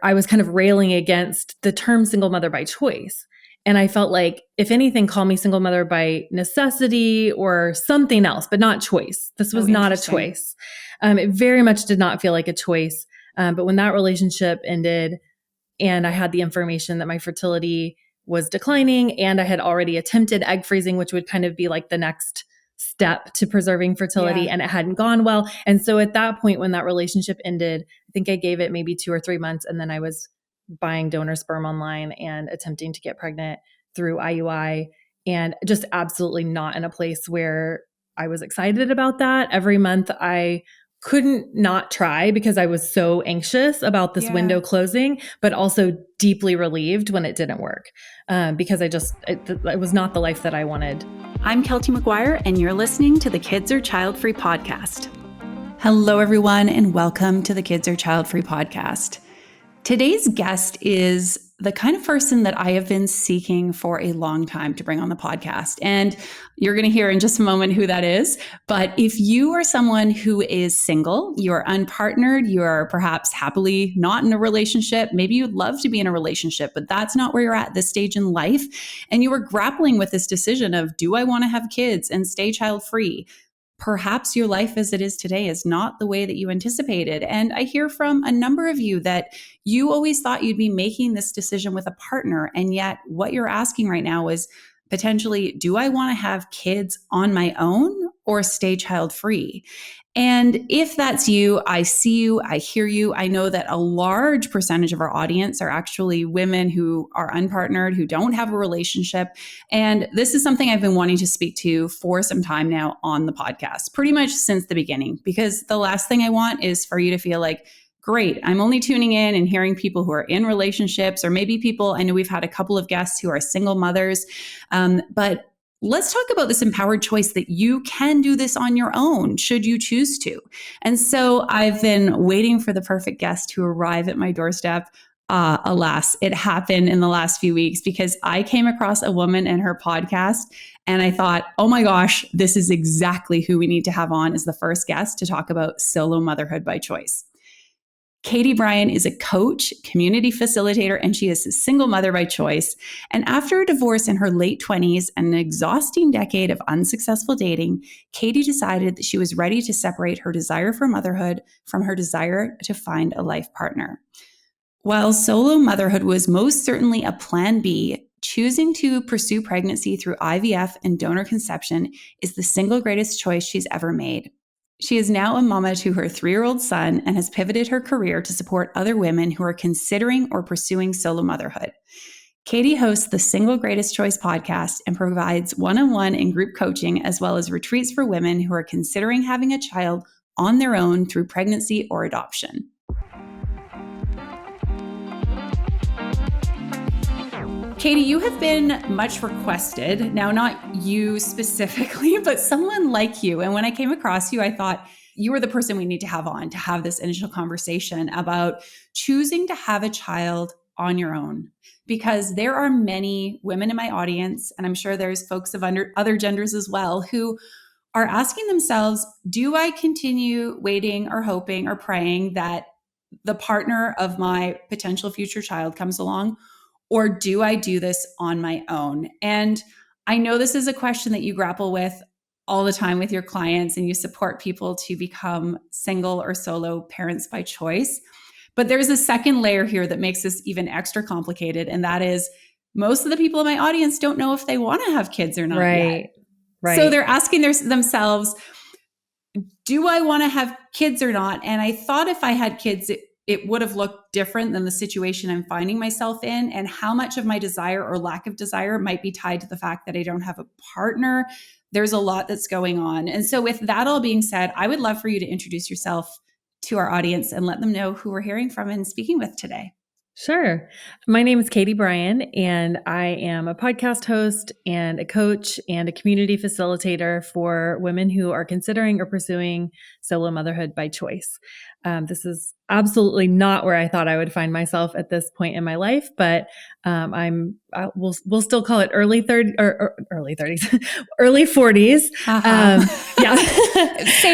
I was kind of railing against the term single mother by choice. And I felt like, if anything, call me single mother by necessity or something else, but not choice. This was not a choice. It very much did not feel like a choice. But when that relationship ended and I had the information that my fertility was declining and I had already attempted egg freezing, which would kind of be like the next step to preserving fertility, and it hadn't gone well. And so at that point, when that relationship ended, I think I gave it maybe 2 or 3 months. And then I was buying donor sperm online and attempting to get pregnant through IUI, and just absolutely not in a place where I was excited about that. Every month I couldn't not try because I was so anxious about this window closing, but also deeply relieved when it didn't work, because it was not the life that I wanted. I'm Keltie McGuire, and you're listening to the Kids Are Childfree podcast. Hello, everyone, and welcome to the Kids Are Childfree podcast. Today's guest is the kind of person that I have been seeking for a long time to bring on the podcast. And you're going to hear in just a moment who that is. But if you are someone who is single, you're unpartnered, you're perhaps happily not in a relationship, maybe you'd love to be in a relationship, but that's not where you're at this stage in life, and you were grappling with this decision of, do I want to have kids and stay child-free? Perhaps your life as it is today is not the way that you anticipated. And I hear from a number of you that you always thought you'd be making this decision with a partner. And yet what you're asking right now is potentially, do I want to have kids on my own or stay child-free? And if that's you, I see you, I hear you. I know that a large percentage of our audience are actually women who are unpartnered, who don't have a relationship. And this is something I've been wanting to speak to for some time now on the podcast, pretty much since the beginning, because the last thing I want is for you to feel like, great, I'm only tuning in and hearing people who are in relationships, or maybe people, I know we've had a couple of guests who are single mothers, but let's talk about this empowered choice that you can do this on your own, should you choose to. And so I've been waiting for the perfect guest to arrive at my doorstep. Alas, it happened in the last few weeks because I came across a woman in her podcast and I thought, oh my gosh, this is exactly who we need to have on as the first guest to talk about solo motherhood by choice. Bryan is a coach, community facilitator, and she is a single mother by choice. And after a divorce in her late 20s and an exhausting decade of unsuccessful dating, Keltie decided that she was ready to separate her desire for motherhood from her desire to find a life partner. While solo motherhood was most certainly a plan B, choosing to pursue pregnancy through IVF and donor conception is the single greatest choice she's ever made. She is now a mama to her 3-year-old son and has pivoted her career to support other women who are considering or pursuing solo motherhood. Keltie hosts the Single Greatest Choice podcast and provides one-on-one and group coaching, as well as retreats for women who are considering having a child on their own through pregnancy or adoption. Keltie, you have been much requested. Now, not you specifically, but someone like you. And when I came across you, I thought you were the person we need to have on to have this initial conversation about choosing to have a child on your own. Because there are many women in my audience, and I'm sure there's folks of other genders as well, who are asking themselves, do I continue waiting or hoping or praying that the partner of my potential future child comes along? Or do I do this on my own? And I know this is a question that you grapple with all the time with your clients, and you support people to become single or solo parents by choice. But there's a second layer here that makes this even extra complicated. And that is, most of the people in my audience don't know if they want to have kids or not yet. Right. So they're asking themselves, do I want to have kids or not? And I thought if I had kids, it would have looked different than the situation I'm finding myself in, and how much of my desire or lack of desire might be tied to the fact that I don't have a partner. There's a lot that's going on. And so with that all being said, I would love for you to introduce yourself to our audience and let them know who we're hearing from and speaking with today. Sure. My name is Bryan, and I am a podcast host and a coach and a community facilitator for women who are considering or pursuing solo motherhood by choice. This is absolutely not where I thought I would find myself at this point in my life, but we'll still call it early 30s or early 30s, early 40s. Yeah.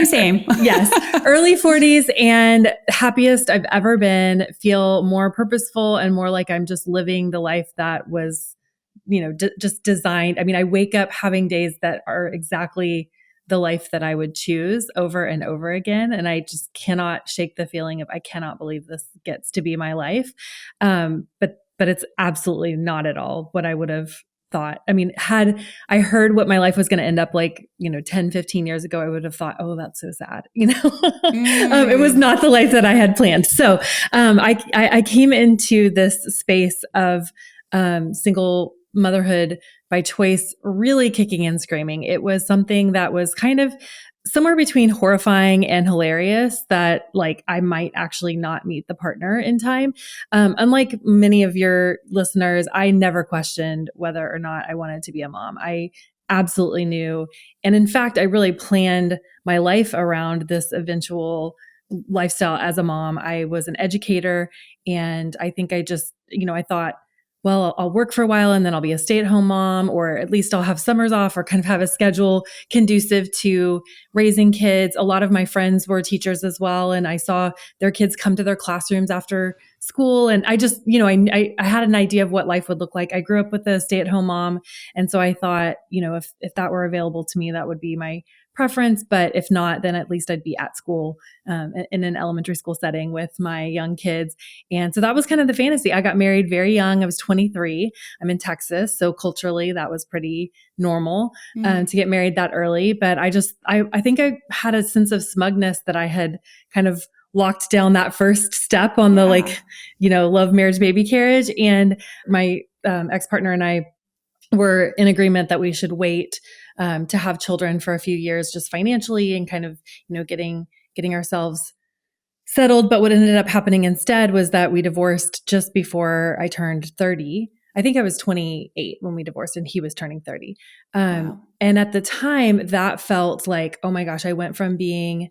Same. Yes. Early 40s and happiest I've ever been, feel more purposeful and more like I'm just living the life that was, just designed. I mean, I wake up having days that are exactly the life that I would choose over and over again. And I just cannot shake the feeling of, I cannot believe this gets to be my life. But it's absolutely not at all what I would have thought. I mean, had I heard what my life was going to end up like, 10, 15 years ago, I would have thought, oh, that's so sad. It was not the life that I had planned. So I came into this space of single motherhood by choice, really kicking and screaming. It was something that was kind of somewhere between horrifying and hilarious, that like I might actually not meet the partner in time. Unlike many of your listeners, I never questioned whether or not I wanted to be a mom. I absolutely knew. And in fact, I really planned my life around this eventual lifestyle as a mom. I was an educator, and I think I just, I thought, well, I'll work for a while and then I'll be a stay-at-home mom, or at least I'll have summers off, or kind of have a schedule conducive to raising kids. A lot of my friends were teachers as well, and I saw their kids come to their classrooms after school. And I just, I had an idea of what life would look like. I grew up with a stay-at-home mom. And so I thought, if that were available to me, that would be my preference. But if not, then at least I'd be at school in an elementary school setting with my young kids. And so that was kind of the fantasy. I got married very young. I was 23. I'm in Texas. So culturally, that was pretty normal to get married that early. But I think I had a sense of smugness that I had kind of locked down that first step on the love, marriage, baby carriage. And my ex-partner and I were in agreement that we should wait to have children for a few years, just financially, and kind of, getting ourselves settled. But what ended up happening instead was that we divorced just before I turned 30. I think I was 28 when we divorced, and he was turning 30. Wow. And at the time, that felt like, oh my gosh, I went from being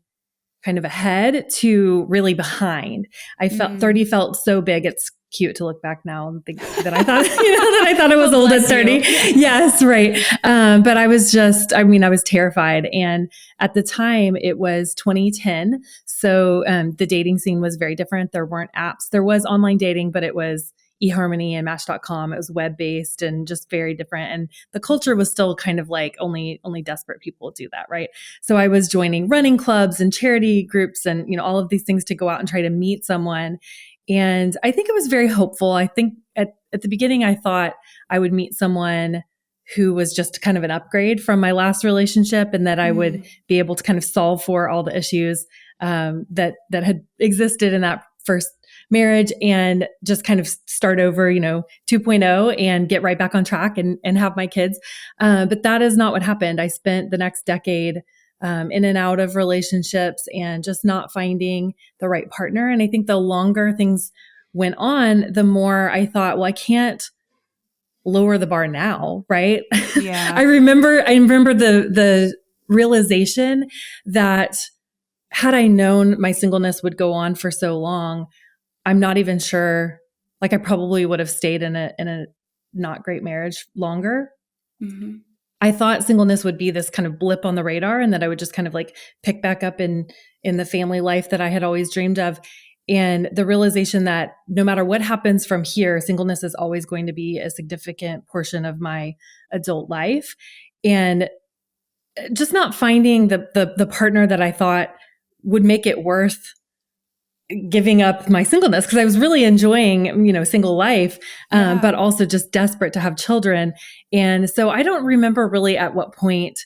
kind of ahead to really behind. I felt 30 felt so big. It's cute to look back now and think that I thought, that I thought I was old at 30. Yes, right. But I was I was terrified. And at the time it was 2010. So the dating scene was very different. There weren't apps. There was online dating, but it was eHarmony and Match.com. It was web-based and just very different. And the culture was still kind of like only desperate people do that, right? So I was joining running clubs and charity groups and, all of these things to go out and try to meet someone. And I think it was very hopeful. I think at the beginning, I thought I would meet someone who was just kind of an upgrade from my last relationship, and that I would be able to kind of solve for all the issues that had existed in that first marriage, and just kind of start over, 2.0, and get right back on track and have my kids. But that is not what happened. I spent the next decade in and out of relationships and just not finding the right partner. And I think the longer things went on, the more I thought, well, I can't lower the bar now, right? Yeah. I remember the realization that had I known my singleness would go on for so long, I'm not even sure, like I probably would have stayed in a not great marriage longer. Mm-hmm. I thought singleness would be this kind of blip on the radar, and that I would just kind of like pick back up in the family life that I had always dreamed of. And the realization that no matter what happens from here, singleness is always going to be a significant portion of my adult life. And just not finding the partner that I thought would make it worth giving up my singleness, because I was really enjoying, single life, but also just desperate to have children. And so I don't remember really at what point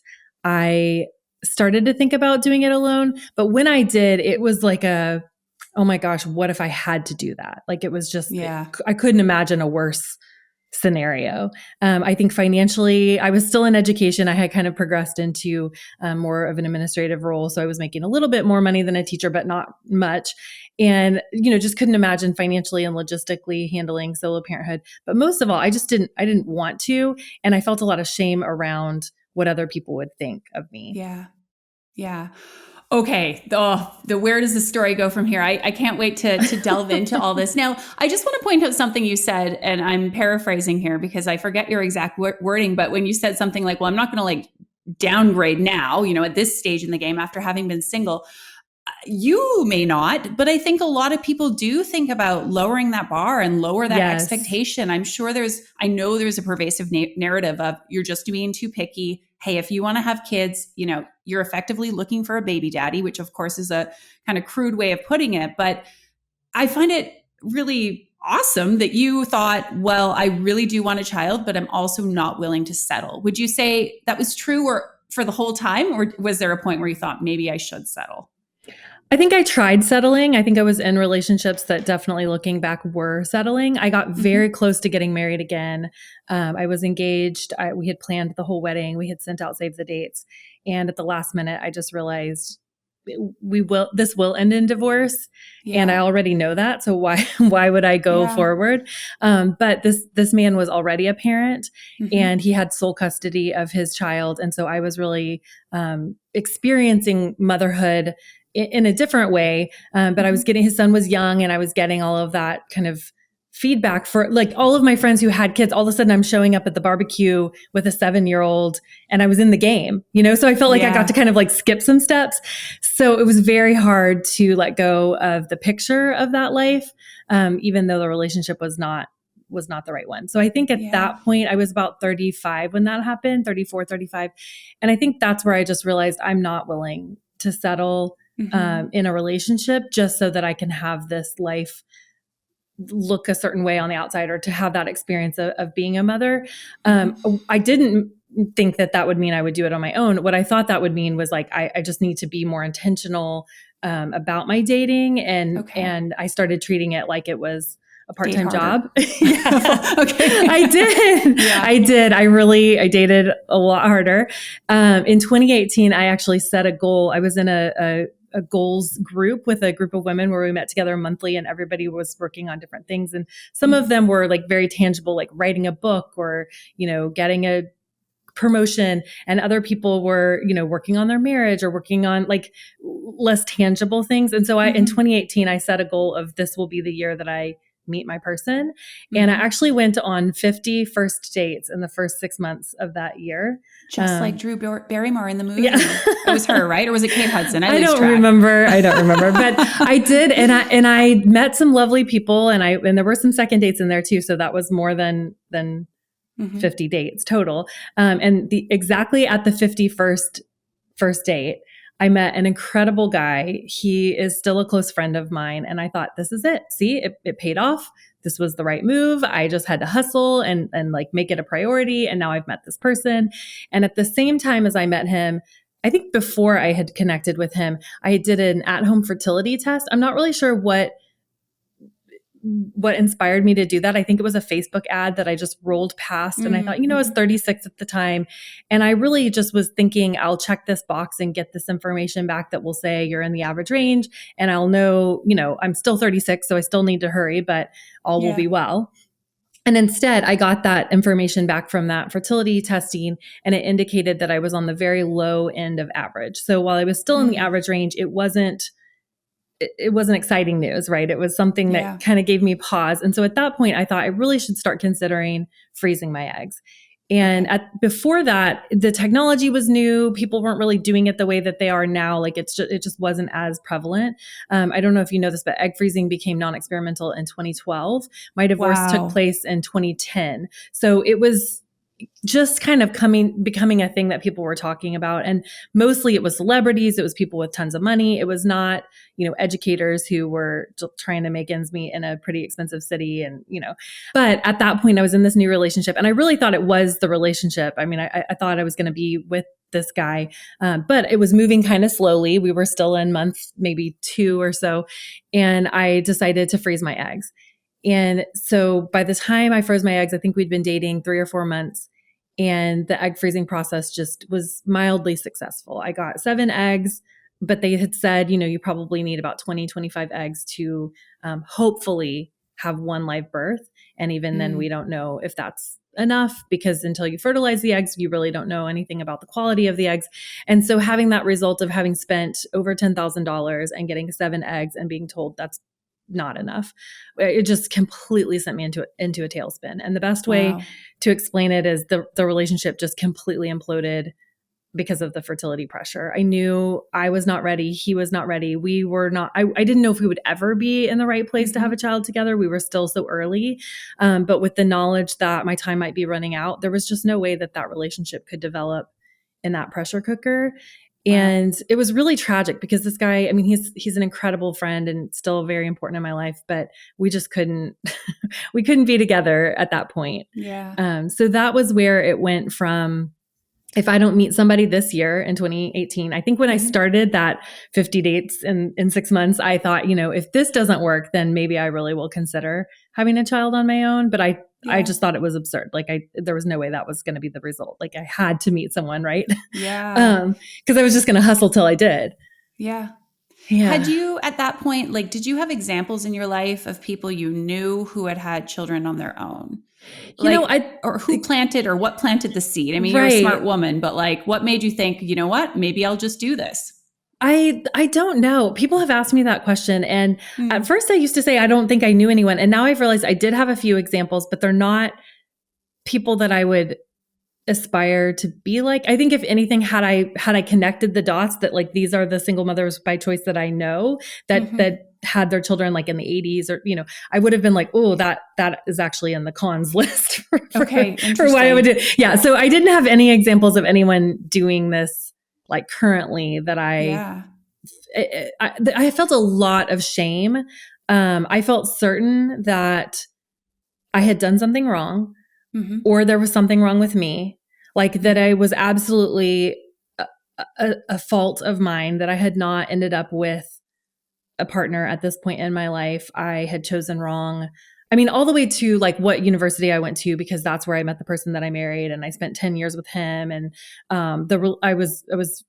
I started to think about doing it alone. But when I did, it was like oh my gosh, what if I had to do that? Like it was just, I couldn't imagine a worse scenario. I think financially, I was still in education. I had kind of progressed into more of an administrative role. So I was making a little bit more money than a teacher, but not much. And, just couldn't imagine financially and logistically handling solo parenthood. But most of all, I didn't want to. And I felt a lot of shame around what other people would think of me. Yeah. Yeah. Okay. The where does the story go from here? I can't wait to delve into all this. Now, I just want to point out something you said, and I'm paraphrasing here because I forget your exact wording, but when you said something like, well, I'm not going to like downgrade now, at this stage in the game after having been single. You may not, but I think a lot of people do think about lowering that bar and lower that expectation. I know there's a pervasive narrative of you're just being too picky. Hey, if you want to have kids, you're effectively looking for a baby daddy, which of course is a kind of crude way of putting it. But I find it really awesome that you thought, well, I really do want a child, but I'm also not willing to settle. Would you say that was true or for the whole time? Or was there a point where you thought maybe I should settle? I think I tried settling. I think I was in relationships that definitely looking back were settling. I got very close to getting married again. I was engaged. We had planned the whole wedding. We had sent out save the dates. And at the last minute, I just realized this will end in divorce. Yeah. And I already know that. So why would I go forward? But this man was already a parent and he had sole custody of his child. And so I was really experiencing motherhood in a different way. But I was his son was young and I was getting all of that kind of feedback for like all of my friends who had kids. All of a sudden I'm showing up at the barbecue with a 7-year-old and I was in the game, so I felt like I got to kind of like skip some steps. So it was very hard to let go of the picture of that life. Even though the relationship was not the right one. So I think at that point I was about 35 when that happened, 34, 35. And I think that's where I just realized I'm not willing to settle in a relationship just so that I can have this life look a certain way on the outside or to have that experience of being a mother. I didn't think that would mean I would do it on my own. What I thought that would mean was like, I just need to be more intentional about my dating. And I started treating it like it was a part-time job. I did. Yeah. I did. I dated a lot harder. In 2018, I actually set a goal. I was in a goals group with a group of women where we met together monthly and everybody was working on different things. And some of them were like very tangible, like writing a book or, getting a promotion, and other people were, working on their marriage or working on like less tangible things. And so in 2018, I set a goal of this will be the year that I meet my person. And I actually went on 50 first dates in the first 6 months of that year. Just like Drew Barrymore in the movie. Yeah. It was her, right? Or was it Kate Hudson? I don't remember, but I did. And I met some lovely people and there were some second dates in there too. So that was more than 50 dates total. And exactly at the 51st first date, I met an incredible guy. He is still a close friend of mine. And I thought, this is it. See, it paid off. This was the right move. I just had to hustle and like make it a priority. And now I've met this person. And at the same time as I met him, I think before I had connected with him, I did an at-home fertility test. I'm not really sure what inspired me to do that. I think it was a Facebook ad that I just rolled past. And I thought, I was 36 at the time. And I really just was thinking, I'll check this box and get this information back that will say you're in the average range. And I'll know, I'm still 36, so I still need to hurry, but all will be well. And instead, I got that information back from that fertility testing, and it indicated that I was on the very low end of average. So while I was still in the average range, it wasn't exciting news, right? It was something that kind of gave me pause. And so at that point, I thought I really should start considering freezing my eggs. And before that, the technology was new. People weren't really doing it the way that they are now. Like it just wasn't as prevalent. I don't know if you know this, but egg freezing became non-experimental in 2012. My divorce took place in 2010. So it was just kind of becoming a thing that people were talking about. And mostly it was celebrities. It was people with tons of money. It was not, educators who were trying to make ends meet in a pretty expensive city. And, but at that point I was in this new relationship and I really thought it was the relationship. I mean, I thought I was going to be with this guy, but it was moving kind of slowly. We were still in month, maybe 2 or so. And I decided to freeze my eggs. And so by the time I froze my eggs, I think we'd been dating 3 or 4 months, and the egg freezing process just was mildly successful. I got 7 eggs, but they had said, you probably need about 20, 25 eggs to hopefully have one live birth. And even then, we don't know if that's enough, because until you fertilize the eggs, you really don't know anything about the quality of the eggs. And so having that result of having spent over $10,000 and getting 7 eggs and being told that's not enough, it just completely sent me into a tailspin. And the best way to explain it is the relationship just completely imploded because of the fertility pressure. I knew I was not ready. He was not ready. We were not, I didn't know if we would ever be in the right place to have a child together. We were still so early. But with the knowledge that my time might be running out, there was just no way that relationship could develop in that pressure cooker. And it was really tragic because this guy, I mean, he's an incredible friend and still very important in my life, but we just we couldn't be together at that point. Yeah. So that was where it went from, if I don't meet somebody this year in 2018, I think when I started that 50 dates in 6 months, I thought, if this doesn't work, then maybe I really will consider having a child on my own. But I just thought it was absurd. Like there was no way that was going to be the result. Like I had to meet someone, right? Yeah. Because I was just going to hustle till I did. Yeah. Yeah. Had you at that point, like, did you have examples in your life of people you knew who had children on their own? Or who planted or what planted the seed? I mean, you're a smart woman, but like, what made you think, you know what, maybe I'll just do this? I don't know. People have asked me that question. And at first I used to say, I don't think I knew anyone. And now I've realized I did have a few examples, but they're not people that I would aspire to be like. I think if anything, had I connected the dots that like, these are the single mothers by choice that I know that had their children like in the 80s, or, I would have been like, oh, that is actually in the cons list for why I would do. Yeah. So I didn't have any examples of anyone doing this like currently that I felt a lot of shame. I felt certain that I had done something wrong, or there was something wrong with me, like that I was absolutely a fault of mine, that I had not ended up with a partner at this point in my life. I had chosen wrong. I mean, all the way to like what university I went to, because that's where I met the person that I married, and I spent 10 years with him. And I was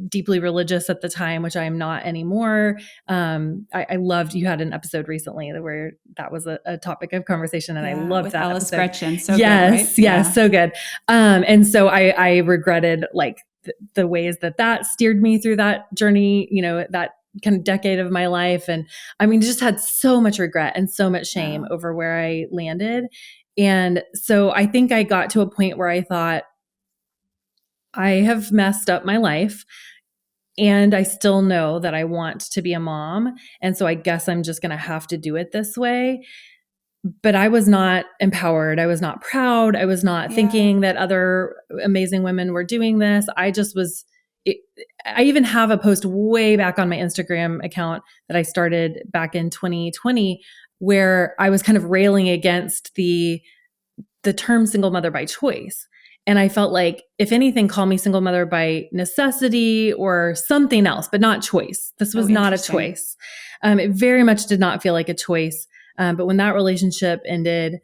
deeply religious at the time, which I am not anymore. I loved, you had an episode recently where that was a topic of conversation, and I loved with that Alice episode. Gretchen. So yes, good, right? Yes, so good. And so I regretted like the ways that steered me through that journey, that kind of decade of my life. And I mean, just had so much regret and so much shame over where I landed. And so I think I got to a point where I thought, I have messed up my life, and I still know that I want to be a mom. And so I guess I'm just going to have to do it this way. But I was not empowered. I was not proud. I was not thinking that other amazing women were doing this. I just was, I even have a post way back on my Instagram account that I started back in 2020, where I was kind of railing against the term single mother by choice. And I felt like, if anything, call me single mother by necessity or something else, but not choice. This was not a choice. It very much did not feel like a choice. But when that relationship ended,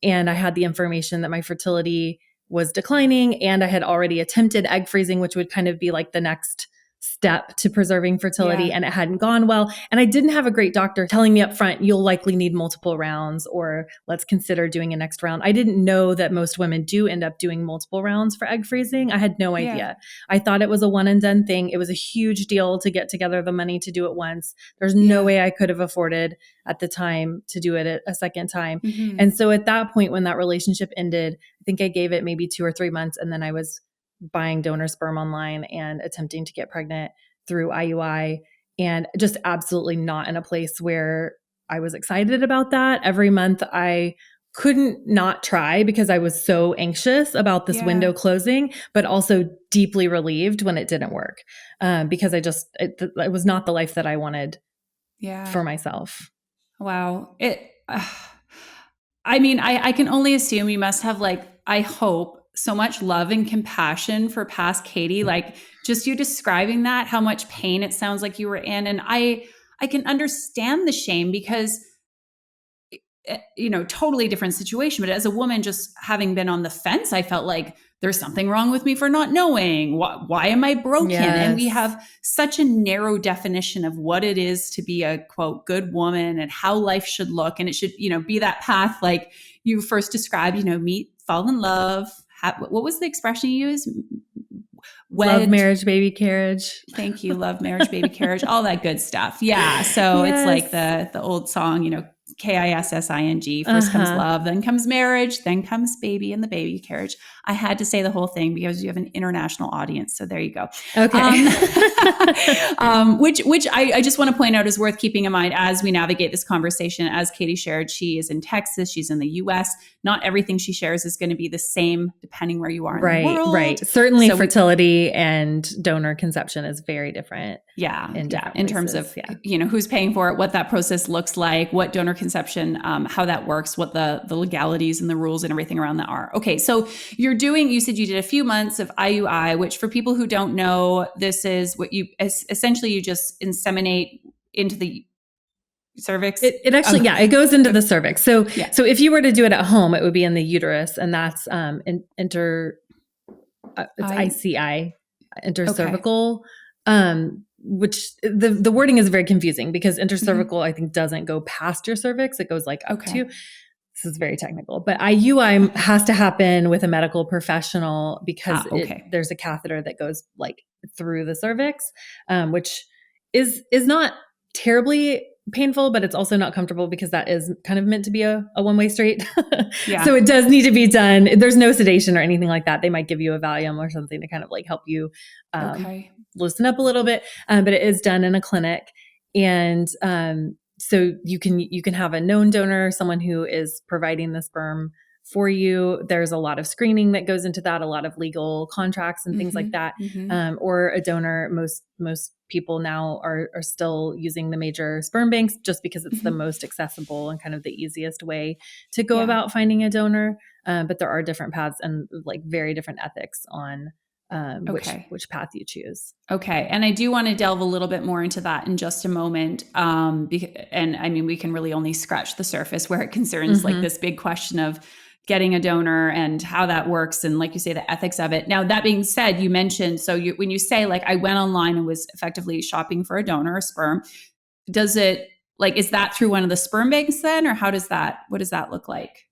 and I had the information that my fertility was declining, and I had already attempted egg freezing, which would kind of be like the next step to preserving fertility, and it hadn't gone well. And I didn't have a great doctor telling me up front, you'll likely need multiple rounds, or let's consider doing a next round. I didn't know that most women do end up doing multiple rounds for egg freezing. I had no idea. I thought it was a one and done thing. It was a huge deal to get together the money to do it once. There's no way I could have afforded at the time to do it a second time. And so at that point, when that relationship ended, I think I gave it maybe 2 or 3 months, and then I was buying donor sperm online and attempting to get pregnant through IUI, and just absolutely not in a place where I was excited about that. Every month I couldn't not try because I was so anxious about this window closing, but also deeply relieved when it didn't work, because it was not the life that I wanted for myself. Wow. I mean, I can only assume you must have, like, I hope, so much love and compassion for past Katie. Like, just you describing that, how much pain it sounds like you were in. And I can understand the shame, because totally different situation. But as a woman, just having been on the fence, I felt like there's something wrong with me for not knowing. Why am I broken? Yes. And we have such a narrow definition of what it is to be a quote good woman and how life should look. And it should, be that path like you first described, meet, fall in love. What was the expression you used? Love, marriage, baby, carriage. Thank you. Love, marriage, baby, carriage, all that good stuff. Yeah. So It's like the old song, KISSING. First comes love, then comes marriage, then comes baby and the baby carriage. I had to say the whole thing because you have an international audience. So there you go. Okay. Which I just want to point out is worth keeping in mind as we navigate this conversation. As Katie shared, she is in Texas. She's in the US. Not everything she shares is going to be the same depending where you are in the world. Right. Certainly fertility and donor conception is very different. Yeah. In terms of, who's paying for it, what that process looks like, what donor conception, how that works, what the legalities and the rules and everything around that are. Okay. So you said you did a few months of IUI, which for people who don't know, this is what you just inseminate into the cervix. It actually, it goes into the cervix. So if you were to do it at home, it would be in the uterus, and that's ICI, intercervical, which the wording is very confusing because intercervical, I think, doesn't go past your cervix. It goes like up to. This is very technical, but IUI has to happen with a medical professional because there's a catheter that goes like through the cervix, which is not terribly painful, but it's also not comfortable because that is kind of meant to be a one-way street. So it does need to be done. There's no sedation or anything like that. They might give you a Valium or something to kind of like help you loosen up a little bit. But it is done in a clinic. And so you can have a known donor, someone who is providing the sperm for you. There's a lot of screening that goes into that, a lot of legal contracts and things like that. Or a donor. Most people now are still using the major sperm banks just because it's the most accessible and kind of the easiest way to go about finding a donor. But there are different paths and like very different ethics on which path you choose. Okay. And I do want to delve a little bit more into that in just a moment. And I mean, we can really only scratch the surface where it concerns like this big question of getting a donor and how that works. And like you say, the ethics of it. Now, that being said, you mentioned, when you say like, I went online and was effectively shopping for a donor, a sperm, is that through one of the sperm banks then, or what does that look like?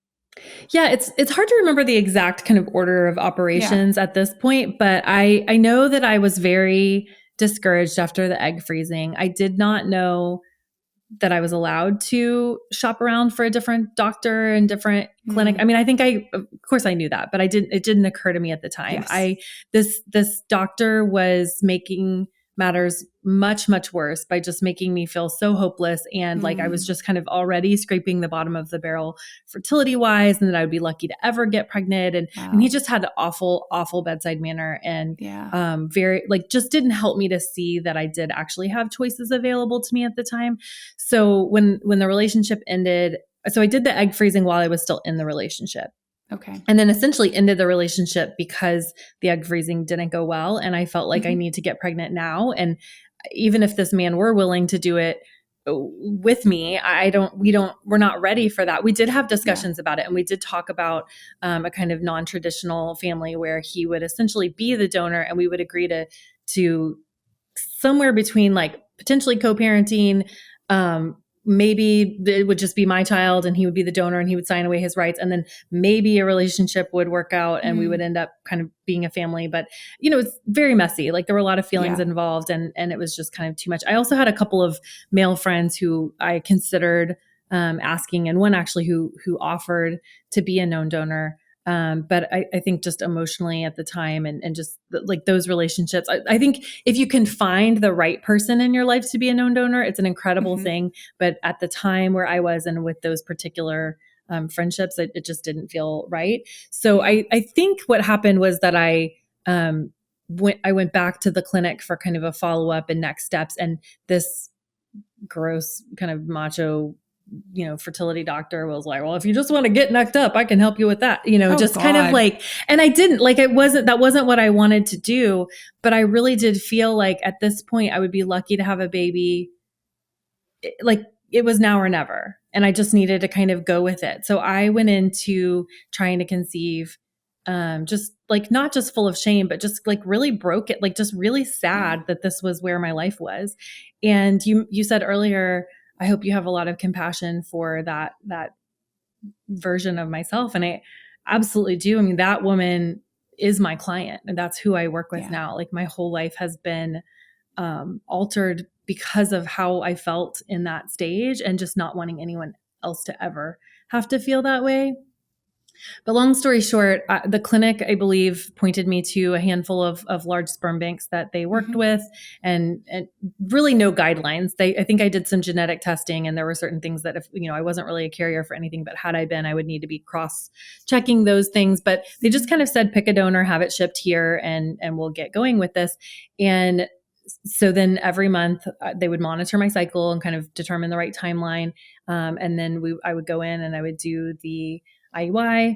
Yeah, it's hard to remember the exact kind of order of operations at this point, but I know that I was very discouraged after the egg freezing. I did not know that I was allowed to shop around for a different doctor and different clinic. I mean, I think of course I knew that, but it didn't occur to me at the time. This doctor was making matters much, much worse by just making me feel so hopeless. And like, I was just kind of already scraping the bottom of the barrel fertility wise, and that I would be lucky to ever get pregnant. And he just had an awful, awful bedside manner and very like, just didn't help me to see that I did actually have choices available to me at the time. So when the relationship ended, so I did the egg freezing while I was still in the relationship. Okay. And then essentially ended the relationship because the egg freezing didn't go well. And I felt like I need to get pregnant now. And even if this man were willing to do it with me, we're not ready for that. We did have discussions about it. And we did talk about a kind of non-traditional family where he would essentially be the donor and we would agree to somewhere between like potentially co-parenting, maybe it would just be my child and he would be the donor and he would sign away his rights. And then maybe a relationship would work out and we would end up kind of being a family. But, it's very messy. Like there were a lot of feelings involved and it was just kind of too much. I also had a couple of male friends who I considered asking, and one actually who offered to be a known donor. But I think just emotionally at the time and just like those relationships, I think if you can find the right person in your life to be a known donor, it's an incredible thing. But at the time where I was and with those particular friendships, it just didn't feel right. So I think what happened was that I went back to the clinic for kind of a follow-up and next steps. And this gross kind of macho fertility doctor was like, well, if you just want to get necked up, I can help you with that, kind of like, and I didn't like, that wasn't what I wanted to do, but I really did feel like at this point I would be lucky to have a baby. Like it was now or never. And I just needed to kind of go with it. So I went into trying to conceive, just like, not just full of shame, but just like really broke it, like just really sad that this was where my life was. And you said earlier, I hope you have a lot of compassion for that version of myself. And I absolutely do. I mean, that woman is my client, and that's who I work with now. Like, my whole life has been altered because of how I felt in that stage, and just not wanting anyone else to ever have to feel that way. But long story short, the clinic, I believe, pointed me to a handful of large sperm banks that they worked with, and really no guidelines. I think I did some genetic testing, and there were certain things that, if I wasn't really a carrier for anything, but had I been, I would need to be cross-checking those things. But they just kind of said, pick a donor, have it shipped here, and we'll get going with this. And so then every month they would monitor my cycle and kind of determine the right timeline. And then I would go in and I would do the IUI,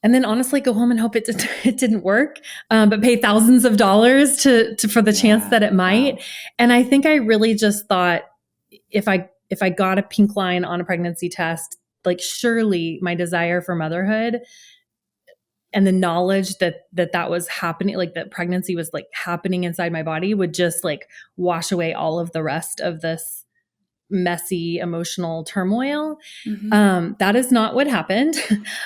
and then honestly go home and hope it didn't work, but pay thousands of dollars for the chance that it might. Wow. And I think I really just thought, if I got a pink line on a pregnancy test, like, surely my desire for motherhood and the knowledge that was happening, like that pregnancy was like happening inside my body, would just like wash away all of the rest of this messy emotional turmoil. That is not what happened.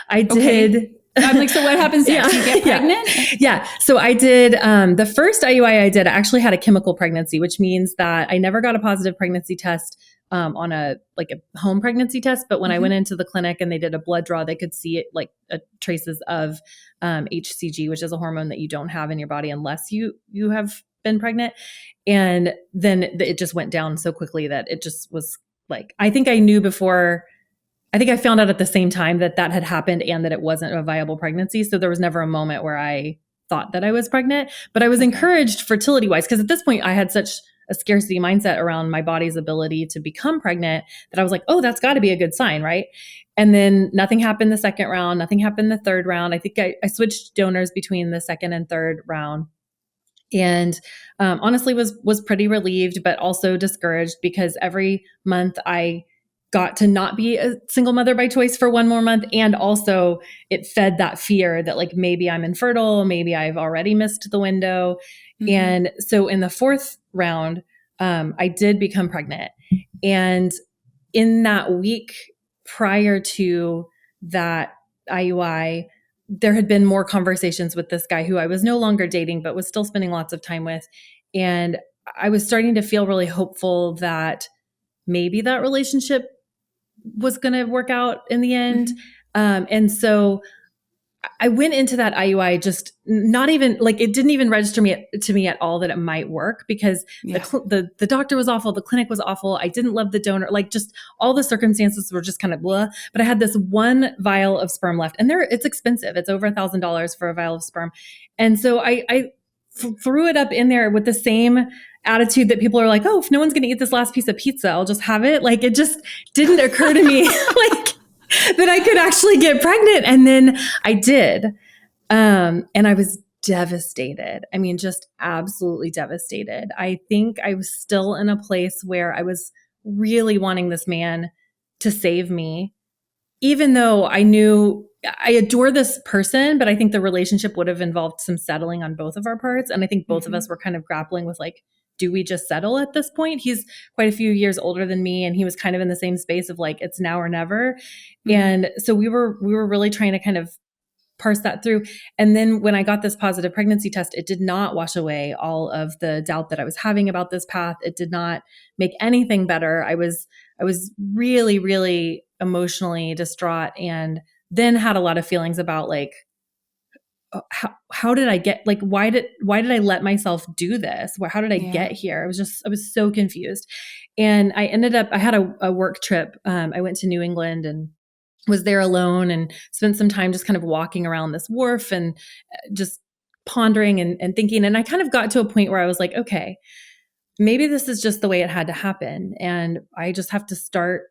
I did. Okay. I'm like, so what happens next? You get pregnant? Yeah. So I did, the first IUI I did, I actually had a chemical pregnancy, which means that I never got a positive pregnancy test on a home pregnancy test. But when I went into the clinic and they did a blood draw, they could see it, like traces of HCG, which is a hormone that you don't have in your body unless you have been pregnant. And then it just went down so quickly that it just was like, I think I knew before. I think I found out at the same time that had happened and that it wasn't a viable pregnancy. So there was never a moment where I thought that I was pregnant, but I was encouraged fertility wise, because at this point I had such a scarcity mindset around my body's ability to become pregnant that I was like, oh, that's got to be a good sign, right? And then nothing happened the second round, nothing happened the third round. I think I switched donors between the second and third round. And honestly was pretty relieved, but also discouraged, because every month I got to not be a single mother by choice for one more month. And also it fed that fear that like, maybe I'm infertile, maybe I've already missed the window. And so in the fourth round, I did become pregnant. And in that week prior to that IUI, there had been more conversations with this guy who I was no longer dating, but was still spending lots of time with. And I was starting to feel really hopeful that maybe that relationship was going to work out in the end. And so I went into that IUI just not even like, it didn't even register to me at all that it might work, because the doctor was awful. The clinic was awful. I didn't love the donor. Like, just all the circumstances were just kind of blah. But I had this one vial of sperm left, and it's expensive. It's over $1,000 for a vial of sperm. And so I threw it up in there with the same attitude that people are like, oh, if no one's going to eat this last piece of pizza, I'll just have it. Like, it just didn't occur to me like that I could actually get pregnant. And then I did. And I was devastated. I mean, just absolutely devastated. I think I was still in a place where I was really wanting this man to save me, even though I knew I adore this person, but I think the relationship would have involved some settling on both of our parts. And I think both of us were kind of grappling with like, do we just settle at this point? He's quite a few years older than me, and he was kind of in the same space of like, it's now or never. And so we were really trying to kind of parse that through. And then when I got this positive pregnancy test, it did not wash away all of the doubt that I was having about this path. It did not make anything better. I was really, really emotionally distraught, and then had a lot of feelings about like, how did I get, like, why did I let myself do this? How did I get here? I was so confused. And I had a work trip. I went to New England and was there alone, and spent some time just kind of walking around this wharf and just pondering and thinking. And I kind of got to a point where I was like, okay, maybe this is just the way it had to happen. And I just have to start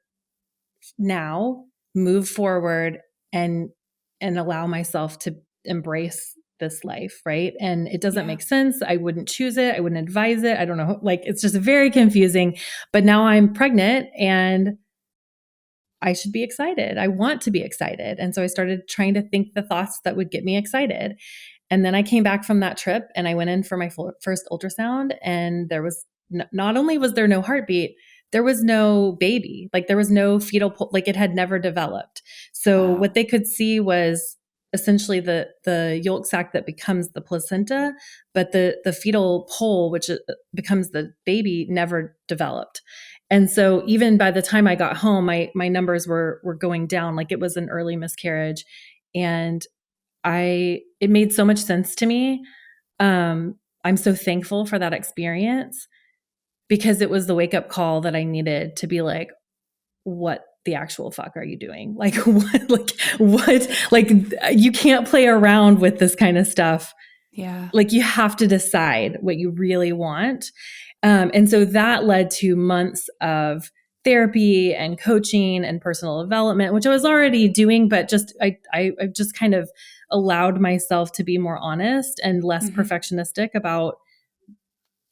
now, move forward, and allow myself to embrace this life. Right. And it doesn't make sense. I wouldn't choose it. I wouldn't advise it. I don't know. Like, it's just very confusing, but now I'm pregnant, and I should be excited. I want to be excited. And so I started trying to think the thoughts that would get me excited. And then I came back from that trip and I went in for my first ultrasound, and there was not only was there no heartbeat, there was no baby. Like there was no fetal, like it had never developed. So what they could see was essentially the yolk sac that becomes the placenta, but the fetal pole, which becomes the baby, never developed. And so even by the time I got home, my numbers were going down. Like it was an early miscarriage. And it made so much sense to me. I'm so thankful for that experience because it was the wake up call that I needed to be like, what the actual fuck are you doing? Like what, like you can't play around with this kind of stuff. Yeah. Like you have to decide what you really want. And so that led to months of therapy and coaching and personal development, which I was already doing, but just I just kind of allowed myself to be more honest and less perfectionistic about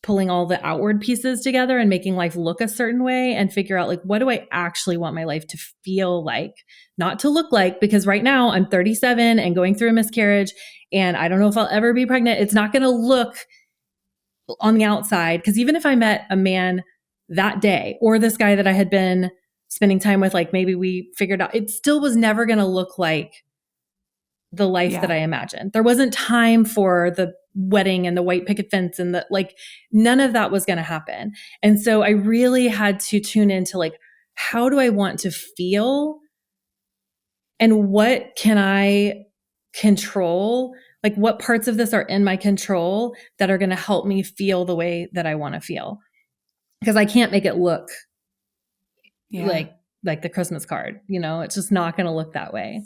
pulling all the outward pieces together and making life look a certain way and figure out like, what do I actually want my life to feel like, not to look like, because right now I'm 37 and going through a miscarriage and I don't know if I'll ever be pregnant. It's not going to look on the outside. Because even if I met a man that day or this guy that I had been spending time with, like maybe we figured out, it still was never going to look like the life that I imagined. There wasn't time for the wedding and the white picket fence and the like, none of that was going to happen. And so I really had to tune into like, how do I want to feel and what can I control? Like what parts of this are in my control that are going to help me feel the way that I want to feel? Because I can't make it look like the Christmas card, it's just not going to look that way.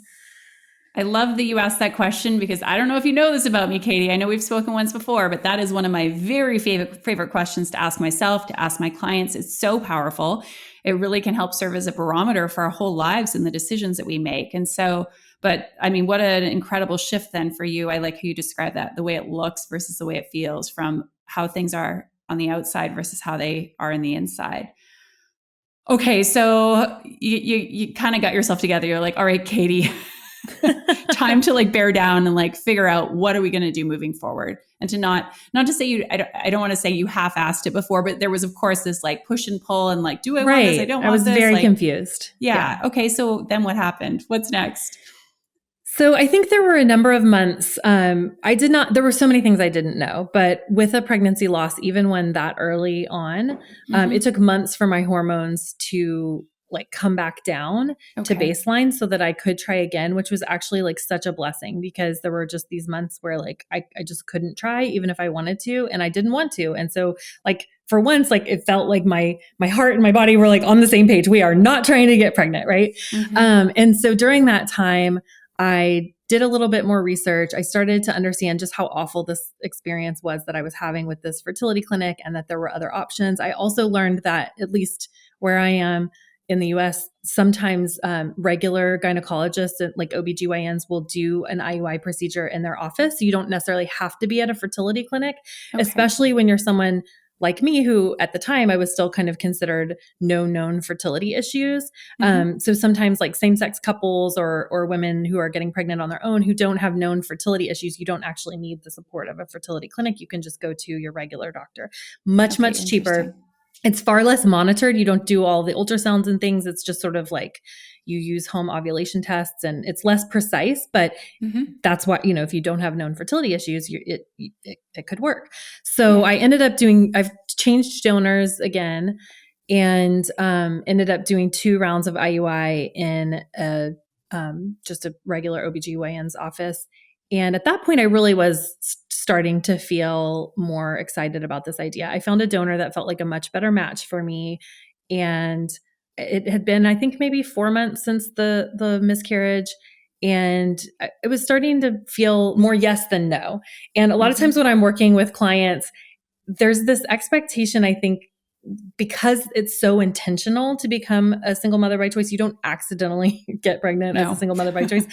I love that you asked that question because I don't know if you know this about me, Katie. I know we've spoken once before, but that is one of my very favorite questions to ask myself, to ask my clients. It's so powerful. It really can help serve as a barometer for our whole lives and the decisions that we make. And so, but I mean, what an incredible shift then for you. I like how you describe that, the way it looks versus the way it feels, from how things are on the outside versus how they are in the inside. Okay, so you kind of got yourself together. You're like, all right, Katie, time to like bear down and like figure out what are we going to do moving forward, and to not to say I don't want to say you half-assed it before, but there was of course this like push and pull and like, do I want this? I don't want this. I was very confused. Yeah. Okay. So then what happened? What's next? So I think there were a number of months. There were so many things I didn't know, but with a pregnancy loss, even when that early on, it took months for my hormones to like come back down to baseline so that I could try again, which was actually like such a blessing because there were just these months where like I just couldn't try even if I wanted to, and I didn't want to. And so like for once, like it felt like my heart and my body were like on the same page. We are not trying to get pregnant, right? And so during that time, I did a little bit more research. I started to understand just how awful this experience was that I was having with this fertility clinic and that there were other options. I also learned that at least where I am in the US, sometimes regular gynecologists and like OBGYNs will do an IUI procedure in their office. You don't necessarily have to be at a fertility clinic, especially when you're someone like me, who at the time I was still kind of considered no known fertility issues. So sometimes like same-sex couples or women who are getting pregnant on their own who don't have known fertility issues, you don't actually need the support of a fertility clinic. You can just go to your regular doctor. Much cheaper. It's far less monitored. You don't do all the ultrasounds and things. It's just sort of like you use home ovulation tests and it's less precise, but that's why, if you don't have known fertility issues, it could work. So I ended up I've changed donors again and ended up doing 2 rounds of IUI in just a regular OBGYN's office. And at that point, I really was starting to feel more excited about this idea. I found a donor that felt like a much better match for me. And it had been, I think, maybe 4 months since the miscarriage. And it was starting to feel more yes than no. And a lot of times when I'm working with clients, there's this expectation, I think, because it's so intentional to become a single mother by choice, you don't accidentally get pregnant as a single mother by choice.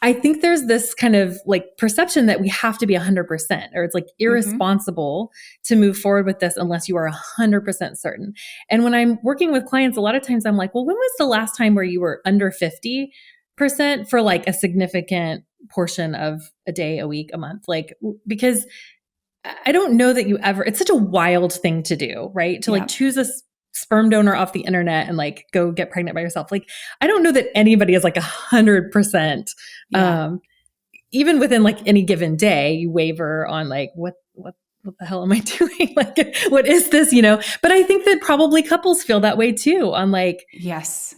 I think there's this kind of like perception that we have to be 100%, or it's like irresponsible to move forward with this unless you are 100% certain. And when I'm working with clients, a lot of times I'm like, well, when was the last time where you were under 50% for like a significant portion of a day, a week, a month? Like, because I don't know that you ever, it's such a wild thing to do, right? To like choose a sperm donor off the internet and like go get pregnant by yourself. Like, I don't know that anybody is like 100%. Even within like any given day, you waver on like, what the hell am I doing? Like, what is this, But I think that probably couples feel that way too on like, kids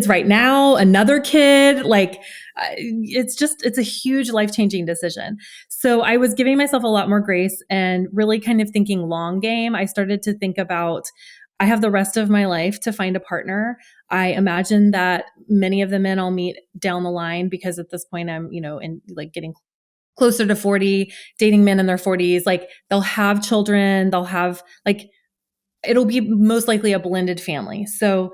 right now, another kid, like, it's a huge life-changing decision. So I was giving myself a lot more grace and really kind of thinking long game. I started to think about, I have the rest of my life to find a partner. I imagine that many of the men I'll meet down the line, because at this point I'm, in like getting closer to 40, dating men in their 40s, like they'll have children, they'll have like, it'll be most likely a blended family. So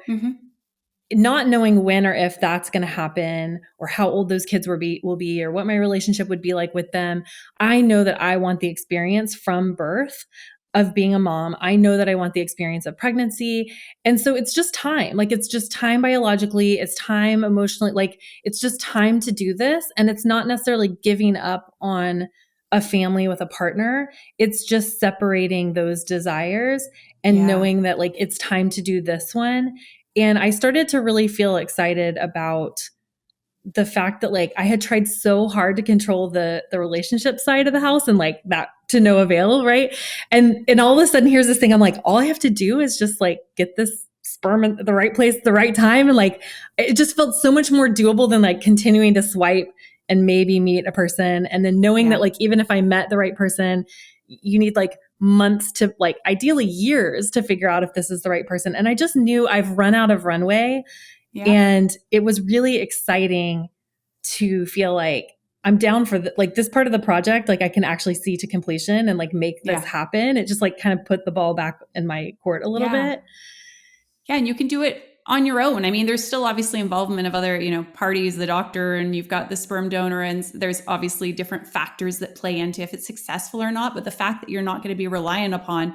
not knowing when or if that's going to happen, or how old those kids will be, or what my relationship would be like with them, I know that I want the experience from birth of being a mom. I know that I want the experience of pregnancy. And so it's just time. Like, it's just time biologically, it's time emotionally, like it's just time to do this. And it's not necessarily giving up on a family with a partner. It's just separating those desires and knowing that like, it's time to do this one. And I started to really feel excited about the fact that like I had tried so hard to control the relationship side of the house, and like that to no avail, right? And all of a sudden here's this thing, I'm like, all I have to do is just like get this sperm at the right place at the right time. And like, it just felt so much more doable than like continuing to swipe and maybe meet a person. And then knowing that like, even if I met the right person, you need like months to like ideally years to figure out if this is the right person. And I just knew I've run out of runway. And it was really exciting to feel like I'm down for like this part of the project. Like I can actually see to completion and like make this happen. It just like kind of put the ball back in my court a little bit. Yeah. And you can do it on your own. I mean, there's still obviously involvement of other, parties, the doctor, and you've got the sperm donor, and there's obviously different factors that play into if it's successful or not. But the fact that you're not going to be reliant upon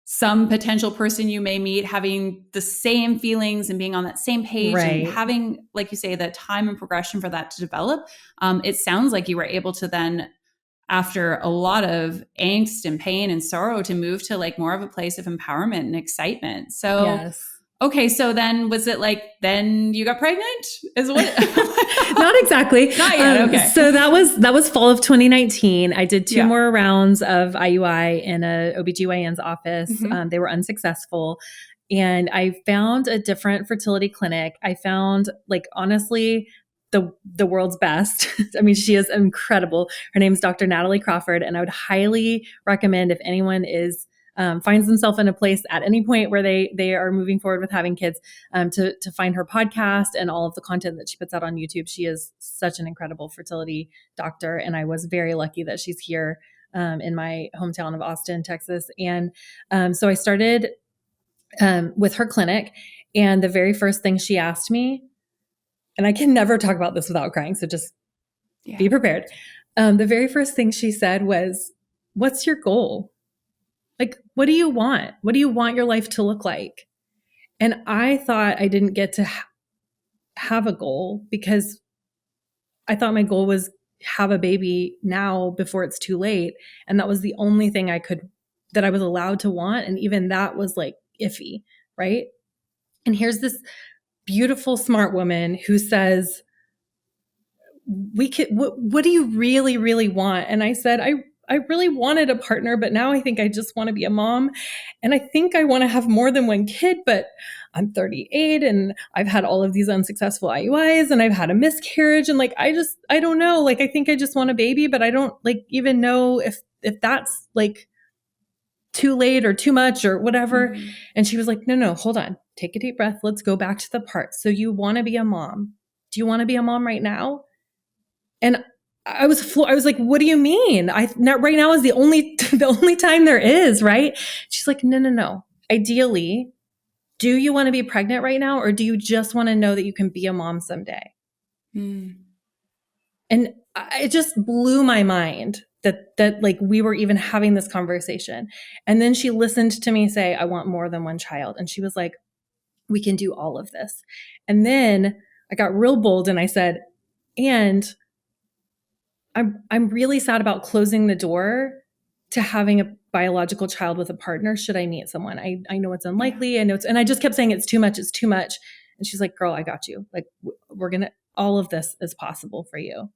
some potential person you may meet having the same feelings and being on that same page and having, like you say, that time and progression for that to develop. It sounds like you were able to then, after a lot of angst and pain and sorrow, to move to like more of a place of empowerment and excitement. So okay, so then was it like, then you got pregnant? Is what? Not exactly. Not yet. Okay. So that was fall of 2019. I did 2 more rounds of IUI in a OBGYN's office. They were unsuccessful. And I found a different fertility clinic. I found like, honestly, the world's best. I mean, she is incredible. Her name is Dr. Natalie Crawford. And I would highly recommend, if anyone finds themselves in a place at any point where they are moving forward with having kids, to find her podcast and all of the content that she puts out on YouTube. She is such an incredible fertility doctor. And I was very lucky that she's here in my hometown of Austin, Texas. And so I started with her clinic. And the very first thing she asked me, and I can never talk about this without crying, so just be prepared. The very first thing she said was, "What's your goal? Like, what do you want? What do you want your life to look like?" And I thought I didn't get to have a goal, because I thought my goal was have a baby now before it's too late. And that was the only thing that I was allowed to want. And even that was like iffy, right? And here's this beautiful, smart woman who says, what do you really, really want? And I said, I really wanted a partner, but now I think I just want to be a mom. And I think I want to have more than one kid, but I'm 38 and I've had all of these unsuccessful IUIs and I've had a miscarriage. And like, I don't know, like, I think I just want a baby, but I don't like even know if that's like too late or too much or whatever. And she was like, no, hold on. Take a deep breath. Let's go back to the part. So you want to be a mom. Do you want to be a mom right now? And I was like, what do you mean? Right now is the only time there is, right? She's like, no. Ideally, do you want to be pregnant right now? Or do you just want to know that you can be a mom someday? And it just blew my mind that like we were even having this conversation. And then she listened to me say, I want more than one child. And she was like, we can do all of this. And then I got real bold and I said, and I'm really sad about closing the door to having a biological child with a partner should I meet someone. I know it's unlikely. I know and I just kept saying it's too much. It's too much. And she's like, girl, I got you. Like all of this is possible for you.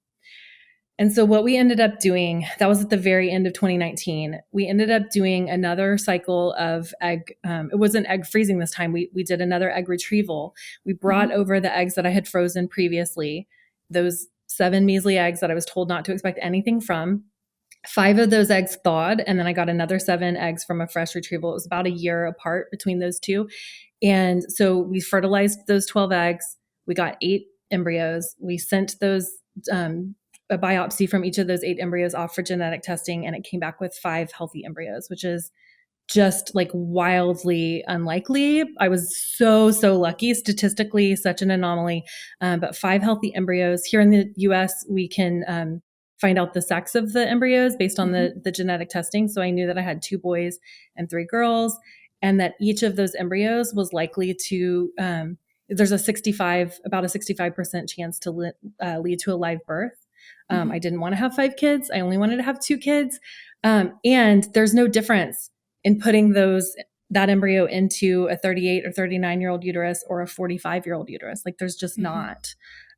And so what we ended up doing, that was at the very end of 2019, we ended up doing another cycle of egg. It wasn't egg freezing this time. We did another egg retrieval. We brought over the eggs that I had frozen previously, those 7 measly eggs that I was told not to expect anything from. 5 of those eggs thawed, and then I got another 7 eggs from a fresh retrieval. It was about a year apart between those two. And so we fertilized those 12 eggs. We got 8 embryos. We sent those a biopsy from each of those 8 embryos off for genetic testing, and it came back with 5 healthy embryos, which is just like wildly unlikely. I was so lucky, statistically such an anomaly, but 5 healthy embryos. Here in the US, we can find out the sex of the embryos based on the genetic testing. So I knew that I had 2 boys and 3 girls, and that each of those embryos was likely to, there's about a 65% chance to lead to a live birth. I didn't want to have 5 kids. I only wanted to have 2 kids. And there's no difference in putting that embryo into a 38 or 39-year-old uterus or a 45-year-old uterus. Like there's just not,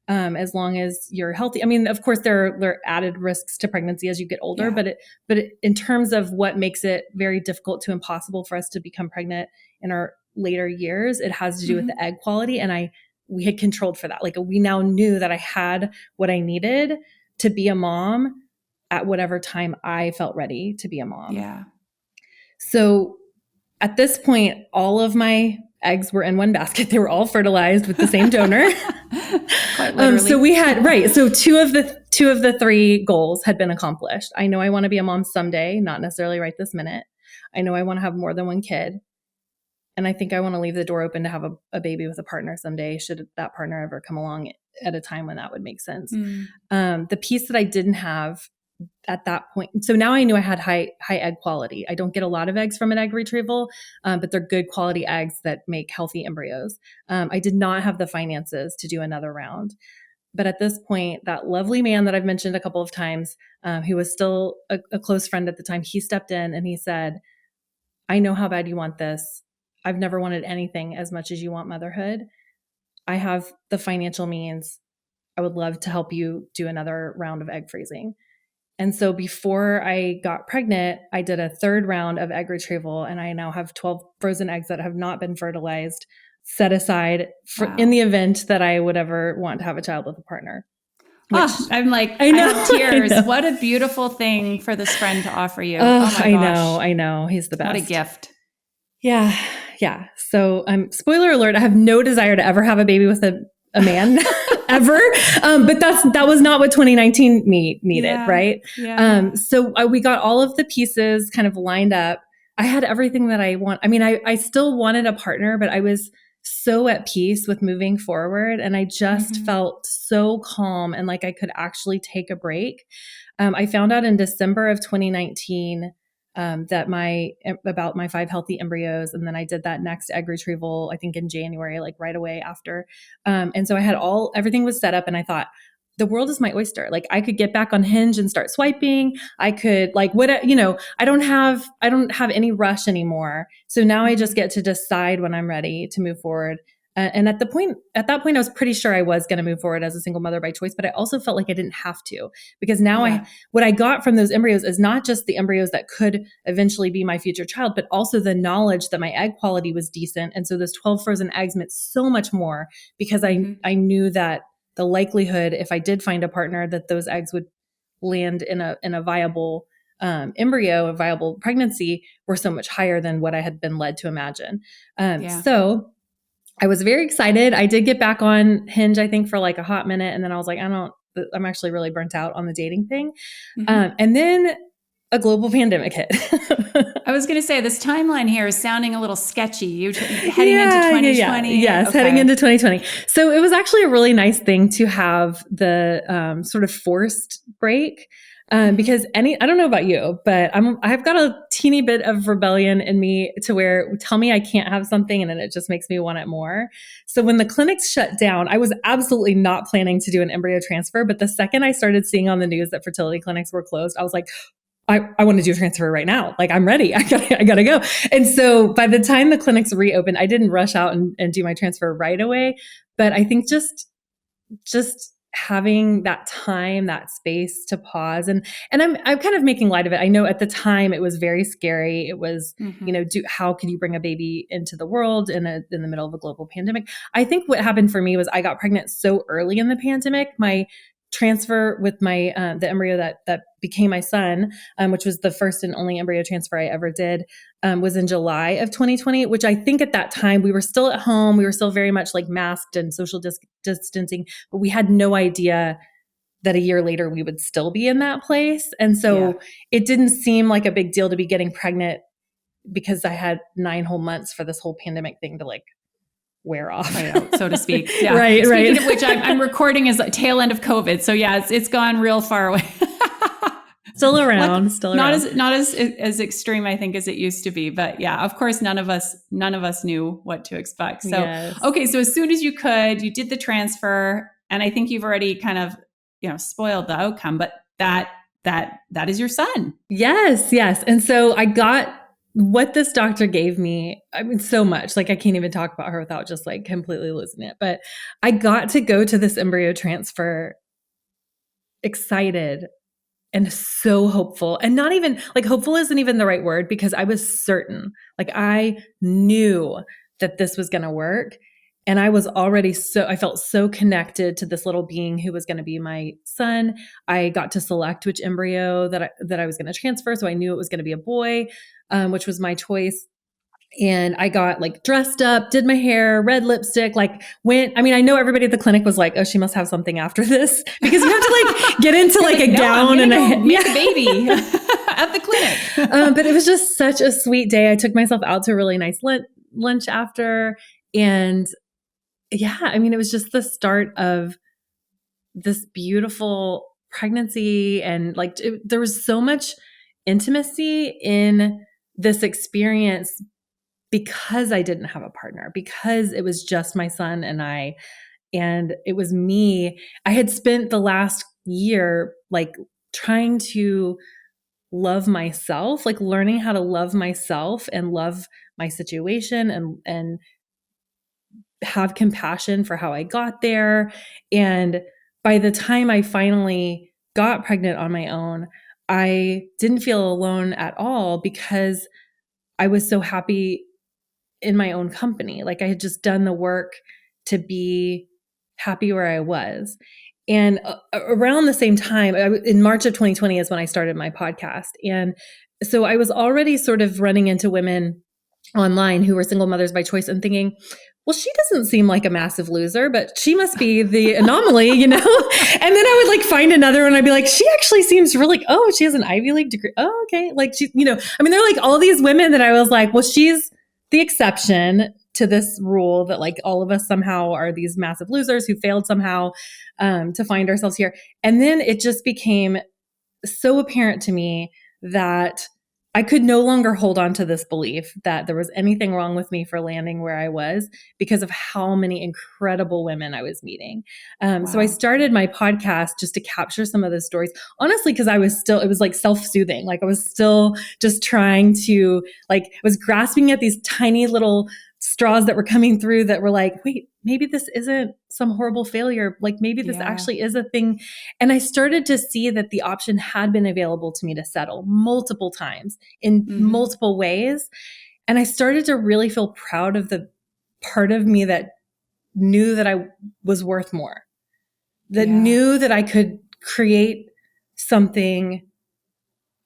as long as you're healthy. I mean, of course there are added risks to pregnancy as you get older, but in terms of what makes it very difficult to impossible for us to become pregnant in our later years, it has to do with the egg quality. And we had controlled for that. Like we now knew that I had what I needed to be a mom at whatever time I felt ready to be a mom. Yeah. So at this point, all of my eggs were in one basket. They were all fertilized with the same donor. Quite literally. So we had, right. So two of the 3 goals had been accomplished. I know I want to be a mom someday, not necessarily right this minute. I know I want to have more than one kid. And I think I want to leave the door open to have a baby with a partner someday, should that partner ever come along at a time when that would make sense. The piece that I didn't have at that point, so now I knew I had high egg quality. I don't get a lot of eggs from an egg retrieval, but they're good quality eggs that make healthy embryos. I did not have the finances to do another round. But at this point, that lovely man that I've mentioned a couple of times, who was still a close friend at the time, he stepped in and he said, I know how bad you want this. I've never wanted anything as much as you want motherhood. I have the financial means. I would love to help you do another round of egg freezing. And so before I got pregnant, I did a 3rd round of egg retrieval, and I now have 12 frozen eggs that have not been fertilized, set aside in the event that I would ever want to have a child with a partner. I'm like, I have tears. What a beautiful thing for this friend to offer you. Oh my gosh. I know. He's the best. What a gift. Yeah. So spoiler alert, I have no desire to ever have a baby with a man ever. But that was not what 2019 needed. Right. Yeah. So we got all of the pieces kind of lined up. I had everything that I want. I mean, I still wanted a partner, but I was so at peace with moving forward. And I just felt so calm and like I could actually take a break. I found out in December of 2019 that about my 5 healthy embryos. And then I did that next egg retrieval, I think in January, like right away after. And so I had everything was set up, and I thought, the world is my oyster. Like I could get back on Hinge and start swiping. I could I don't have any rush anymore. So now I just get to decide when I'm ready to move forward. And at that point, I was pretty sure I was going to move forward as a single mother by choice, but I also felt like I didn't have to, because now what I got from those embryos is not just the embryos that could eventually be my future child, but also the knowledge that my egg quality was decent. And so those 12 frozen eggs meant so much more, because I knew that the likelihood, if I did find a partner, that those eggs would land in a viable embryo, a viable pregnancy, were so much higher than what I had been led to imagine. So I was very excited. I did get back on Hinge, I think, for like a hot minute. And then I was like, I'm actually really burnt out on the dating thing. And then a global pandemic hit. I was going to say, this timeline here is sounding a little sketchy. You heading into 2020? Yes, okay. heading into 2020. So it was actually a really nice thing to have the sort of forced break. Because I don't know about you, but I've got a teeny bit of rebellion in me to where tell me I can't have something and then it just makes me want it more. So when the clinics shut down, I was absolutely not planning to do an embryo transfer. But the second I started seeing on the news that fertility clinics were closed, I was like, I want to do a transfer right now. Like, I'm ready. I gotta go. And so by the time the clinics reopened, I didn't rush out and do my transfer right away. But I think just having that time, that space to pause, and I'm kind of making light of it. I know at the time it was very scary. It was, how could you bring a baby into the world in the middle of a global pandemic? I think what happened for me was I got pregnant so early in the pandemic. My transfer with my the embryo that became my son, which was the first and only embryo transfer I ever did, was in July of 2020, which I think at that time we were still at home. We were still very much like masked and social distancing, but we had no idea that a year later we would still be in that place. And so it didn't seem like a big deal to be getting pregnant because I had 9 whole months for this whole pandemic thing to like wear off, so to speak. Yeah. right. Speaking of which, I'm recording as a tail end of COVID. So yeah, it's gone real far away. Still around. Not as extreme, I think, as it used to be. But yeah, of course, none of us knew what to expect. So, yes. Okay. So as soon as you did the transfer, and I think you've already kind of, spoiled the outcome, but that is your son. Yes. And so I got what this doctor gave me. I mean, so much, like I can't even talk about her without just like completely losing it. But I got to go to this embryo transfer excited and so hopeful, and not even like hopeful isn't even the right word, because I was certain, like I knew that this was going to work. And I was already I felt so connected to this little being who was going to be my son. I got to select which embryo that I was going to transfer. So I knew it was going to be a boy, which was my choice. And I got like dressed up, did my hair, red lipstick, I know everybody at the clinic was like, oh, she must have something after this, because you have to like get into like a gown and make a baby at the clinic. But it was just such a sweet day. I took myself out to a really nice lunch after. And it was just the start of this beautiful pregnancy. And there was so much intimacy in this experience because I didn't have a partner, because it was just my son and I, and it was me. I had spent the last year like trying to love myself, like learning how to love myself and love my situation and have compassion for how I got there. And by the time I finally got pregnant on my own, I didn't feel alone at all, because I was so happy in my own company. Like I had just done the work to be happy where I was. And around the same time, in March of 2020 is when I started my podcast. And so I was already sort of running into women online who were single mothers by choice and thinking, well, she doesn't seem like a massive loser, but she must be the anomaly, And then I would like find another one. I'd be like, she actually seems really, she has an Ivy League degree. Oh, okay. Like she, there are like all these women that I was like, well, she's the exception to this rule that like all of us somehow are these massive losers who failed somehow to find ourselves here. And then it just became so apparent to me that I could no longer hold on to this belief that there was anything wrong with me for landing where I was, because of how many incredible women I was meeting. So I started my podcast just to capture some of those stories, honestly, because it was like self-soothing. Like I was still just trying to, I was grasping at these tiny little straws that were coming through that were like, wait, maybe this isn't some horrible failure. Like maybe this actually is a thing. And I started to see that the option had been available to me to settle multiple times in multiple ways. And I started to really feel proud of the part of me that knew that I was worth more, that knew that I could create something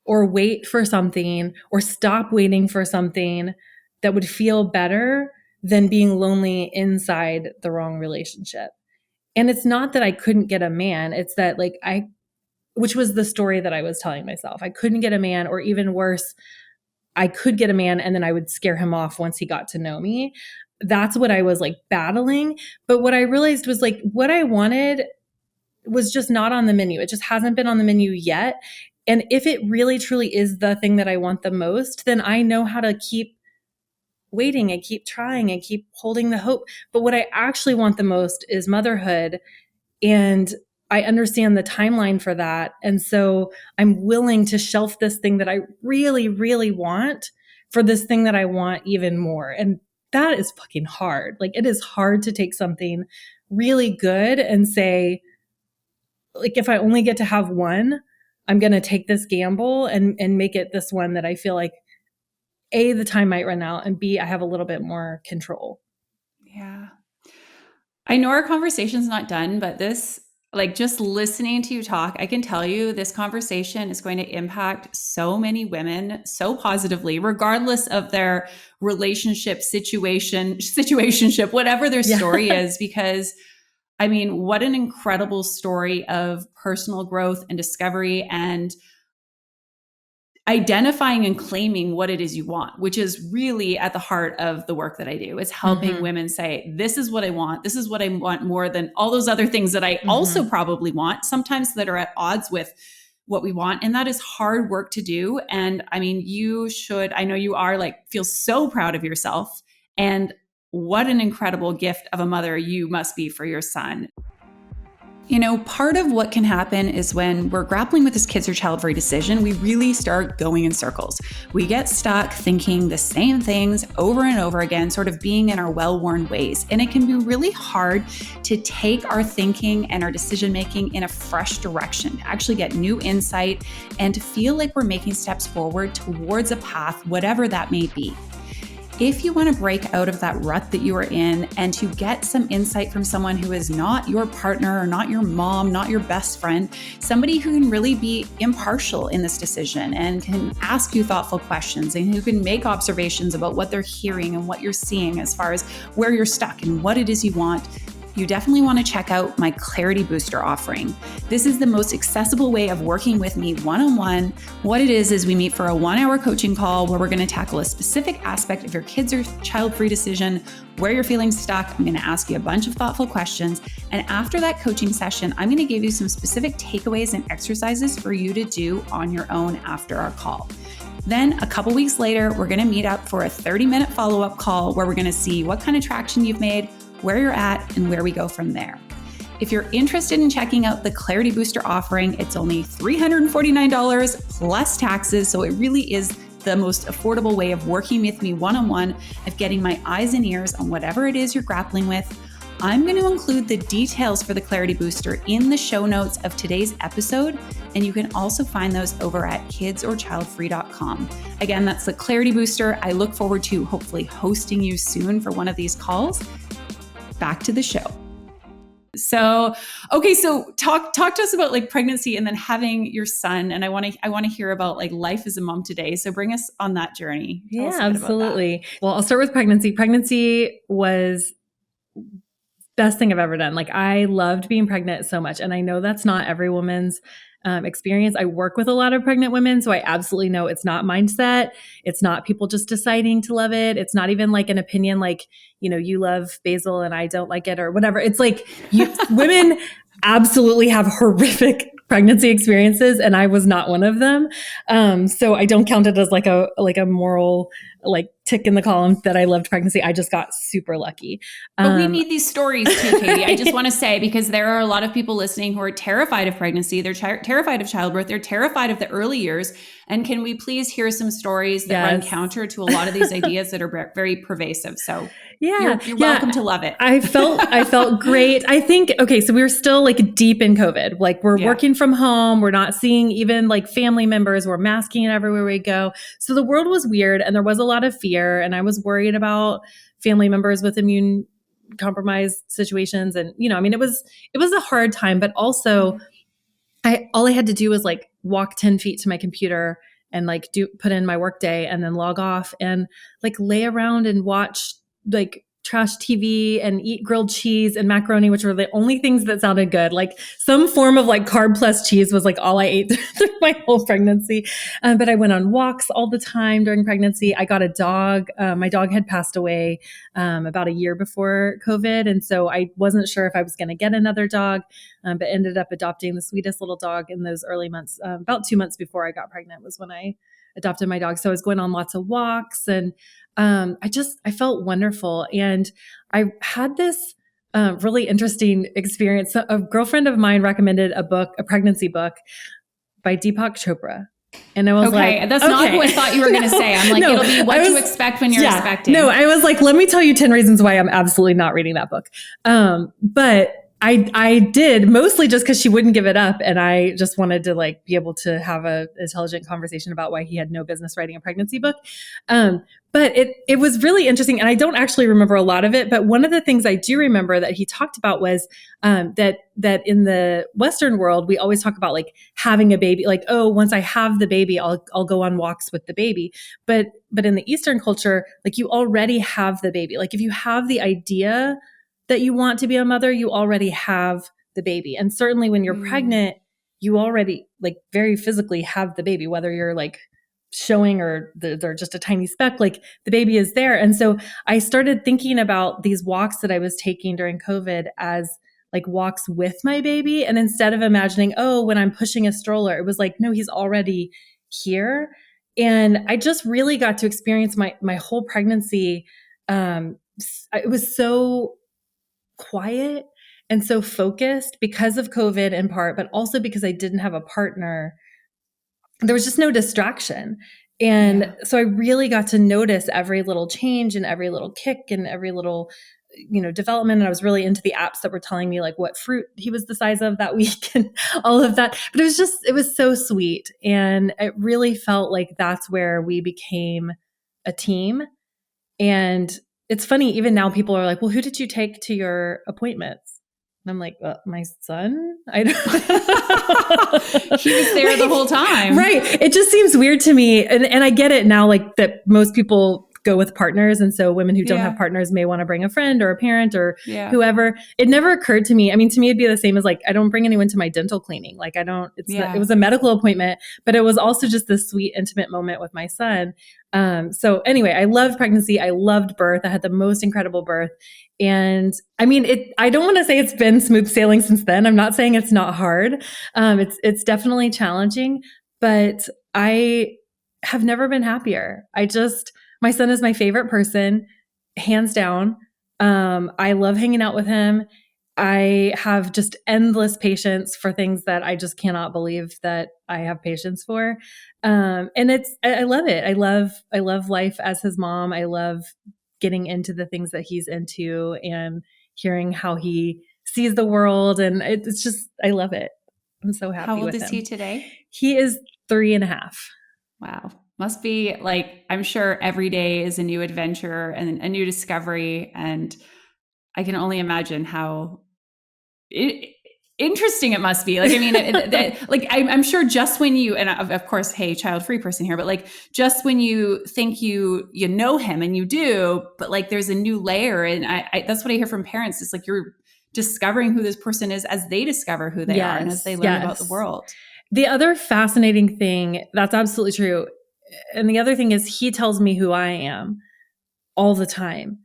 or wait for something or stop waiting for something that would feel better than being lonely inside the wrong relationship. And it's not that I couldn't get a man. It's that like which was the story that I was telling myself. I couldn't get a man, or even worse, I could get a man and then I would scare him off once he got to know me. That's what I was like battling. But what I realized was like what I wanted was just not on the menu. It just hasn't been on the menu yet. And if it really truly is the thing that I want the most, then I know how to keep waiting and keep trying and keep holding the hope. But what I actually want the most is motherhood. And I understand the timeline for that. And so I'm willing to shelf this thing that I really, really want for this thing that I want even more. And that is fucking hard. Like, it is hard to take something really good and say, like, if I only get to have one, I'm going to take this gamble and make it this one that I feel like A, the time might run out, and B, I have a little bit more control. Yeah. I know our conversation's not done, but this, like, just listening to you talk, I can tell you this conversation is going to impact so many women so positively, regardless of their relationship, situationship, whatever their story is, because I mean, what an incredible story of personal growth and discovery and identifying and claiming what it is you want, which is really at the heart of the work that I do. It's helping women say, this is what I want. This is what I want more than all those other things that I also probably want, sometimes that are at odds with what we want. And that is hard work to do. And I mean, you should, I know you are, like, feel so proud of yourself. And what an incredible gift of a mother you must be for your son. You know, part of what can happen is when we're grappling with this kids or child-free decision, we really start going in circles. We get stuck thinking the same things over and over again, sort of being in our well-worn ways. And it can be really hard to take our thinking and our decision-making in a fresh direction, to actually get new insight and to feel like we're making steps forward towards a path, whatever that may be. If you want to break out of that rut that you are in and to get some insight from someone who is not your partner or not your mom, not your best friend, somebody who can really be impartial in this decision and can ask you thoughtful questions and who can make observations about what they're hearing and what you're seeing as far as where you're stuck and what it is you want, you definitely want to check out my Clarity Booster offering. This is the most accessible way of working with me one-on-one. What it is we meet for a 1-hour coaching call where we're going to tackle a specific aspect of your kids or child-free decision, where you're feeling stuck. I'm going to ask you a bunch of thoughtful questions. And after that coaching session, I'm going to give you some specific takeaways and exercises for you to do on your own after our call. Then a couple weeks later, we're going to meet up for a 30-minute follow-up call where we're going to see what kind of traction you've made, where you're at, and where we go from there. If you're interested in checking out the Clarity Booster offering, it's only $349 plus taxes. So it really is the most affordable way of working with me one-on-one, of getting my eyes and ears on whatever it is you're grappling with. I'm going to include the details for the Clarity Booster in the show notes of today's episode, and you can also find those over at kidsorchildfree.com. Again, that's the Clarity Booster. I look forward to hopefully hosting you soon for one of these calls. Back to the show. So, okay, so talk to us about like pregnancy and then having your son. And I want to hear about like life as a mom today. So bring us on that journey. Yeah, absolutely. Well, I'll start with pregnancy. Pregnancy was best thing I've ever done. Like, I loved being pregnant so much. And I know that's not every woman's experience. I work with a lot of pregnant women, so I absolutely know it's not mindset. It's not people just deciding to love it. It's not even like an opinion, like, you know, you love basil and I don't like it or whatever. It's like women absolutely have horrific pregnancy experiences, and I was not one of them. So I don't count it as like a moral like tick in the column that I loved pregnancy. I just got super lucky. But we need these stories too, Katie. I just want to say, because there are a lot of people listening who are terrified of pregnancy. They're terrified of childbirth. They're terrified of the early years. And can we please hear some stories that run counter to a lot of these ideas that are very pervasive? So you're welcome to love it. I felt great. I think, okay, so we were still like deep in COVID. Like we're working from home. We're not seeing even like family members. We're masking it everywhere we go. So the world was weird and there was a lot of fear. And I was worried about family members with immune compromised situations. And, you know, I mean, it was a hard time, but also all I had to do was like walk 10 feet to my computer and like put in my work day and then log off and like lay around and watch like trash TV and eat grilled cheese and macaroni, which were the only things that sounded good. Like some form of like carb plus cheese was like all I ate through my whole pregnancy. But I went on walks all the time during pregnancy. I got a dog. My dog had passed away about a year before COVID. And so I wasn't sure if I was going to get another dog, but ended up adopting the sweetest little dog in those early months. About 2 months before I got pregnant was when I adopted my dog. So I was going on lots of walks and I felt wonderful. And I had this really interesting experience. So a girlfriend of mine recommended a pregnancy book by Deepak Chopra. And I was like, that's not what I thought you were going to say. I'm like, no, it'll be what to expect when you're expecting. No, I was like, let me tell you 10 reasons why I'm absolutely not reading that book. But I did mostly just because she wouldn't give it up. And I just wanted to like be able to have an intelligent conversation about why he had no business writing a pregnancy book. But it was really interesting. And I don't actually remember a lot of it. But one of the things I do remember that he talked about was that in the Western world, we always talk about like having a baby, like, oh, once I have the baby, I'll go on walks with the baby. But in the Eastern culture, like you already have the baby. Like if you have the idea that you want to be a mother, you already have the baby. And certainly when you're pregnant, you already like very physically have the baby, whether you're like showing or they're just a tiny speck, like the baby is there. And so I started thinking about these walks that I was taking during COVID as like walks with my baby. And instead of imagining, oh, when I'm pushing a stroller, it was like, no, he's already here. And I just really got to experience my whole pregnancy. It was so quiet and so focused because of COVID in part, but also because I didn't have a partner. There was just no distraction. And so I really got to notice every little change and every little kick and every little, development. And I was really into the apps that were telling me like what fruit he was the size of that week and all of that. But it was so sweet. And it really felt like that's where we became a team. And it's funny, even now people are like, well, who did you take to your appointments? And I'm like, my son? I don't He was there the whole time. Right. It just seems weird to me. And I get it now, like that most people go with partners. And so women who don't have partners may want to bring a friend or a parent or whoever. It never occurred to me. I mean, to me, it'd be the same as like, I don't bring anyone to my dental cleaning. Like it was a medical appointment, but it was also just this sweet, intimate moment with my son. So anyway, I loved pregnancy. I loved birth. I had the most incredible birth. And I mean, I don't want to say it's been smooth sailing since then. I'm not saying it's not hard. It's definitely challenging, but I have never been happier. My son is my favorite person, hands down. I love hanging out with him. I have just endless patience for things that I just cannot believe that I have patience for. And I love it. I love life as his mom. I love getting into the things that he's into and hearing how he sees the world. And it's just, I love it. I'm so happy with him. How old is he today? He is 3.5. Wow. Must be like, I'm sure every day is a new adventure and a new discovery. And I can only imagine how interesting it must be. Like, I mean, I'm sure just when you, and of course, hey, child-free person here, but like just when you think you know him and you do, but like there's a new layer. And I that's what I hear from parents. It's like you're discovering who this person is as they discover who they are and as they learn about the world. The other fascinating thing, that's absolutely true. And the other thing is he tells me who I am all the time.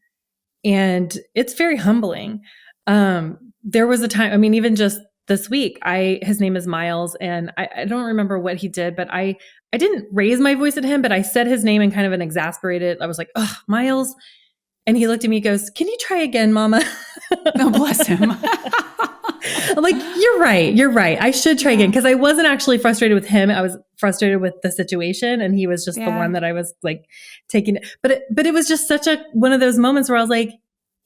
And it's very humbling. There was a time, I mean, even just this week, his name is Miles, and I don't remember what he did, but I didn't raise my voice at him, but I said his name in kind of an exasperated, I was like, oh, Miles. And he looked at me and goes, can you try again, Mama? Oh, bless him. I'm like, you're right. I should try again. Cause I wasn't actually frustrated with him. I was frustrated with the situation. And he was just the one that I was like taking. But it was just such one of those moments where I was like,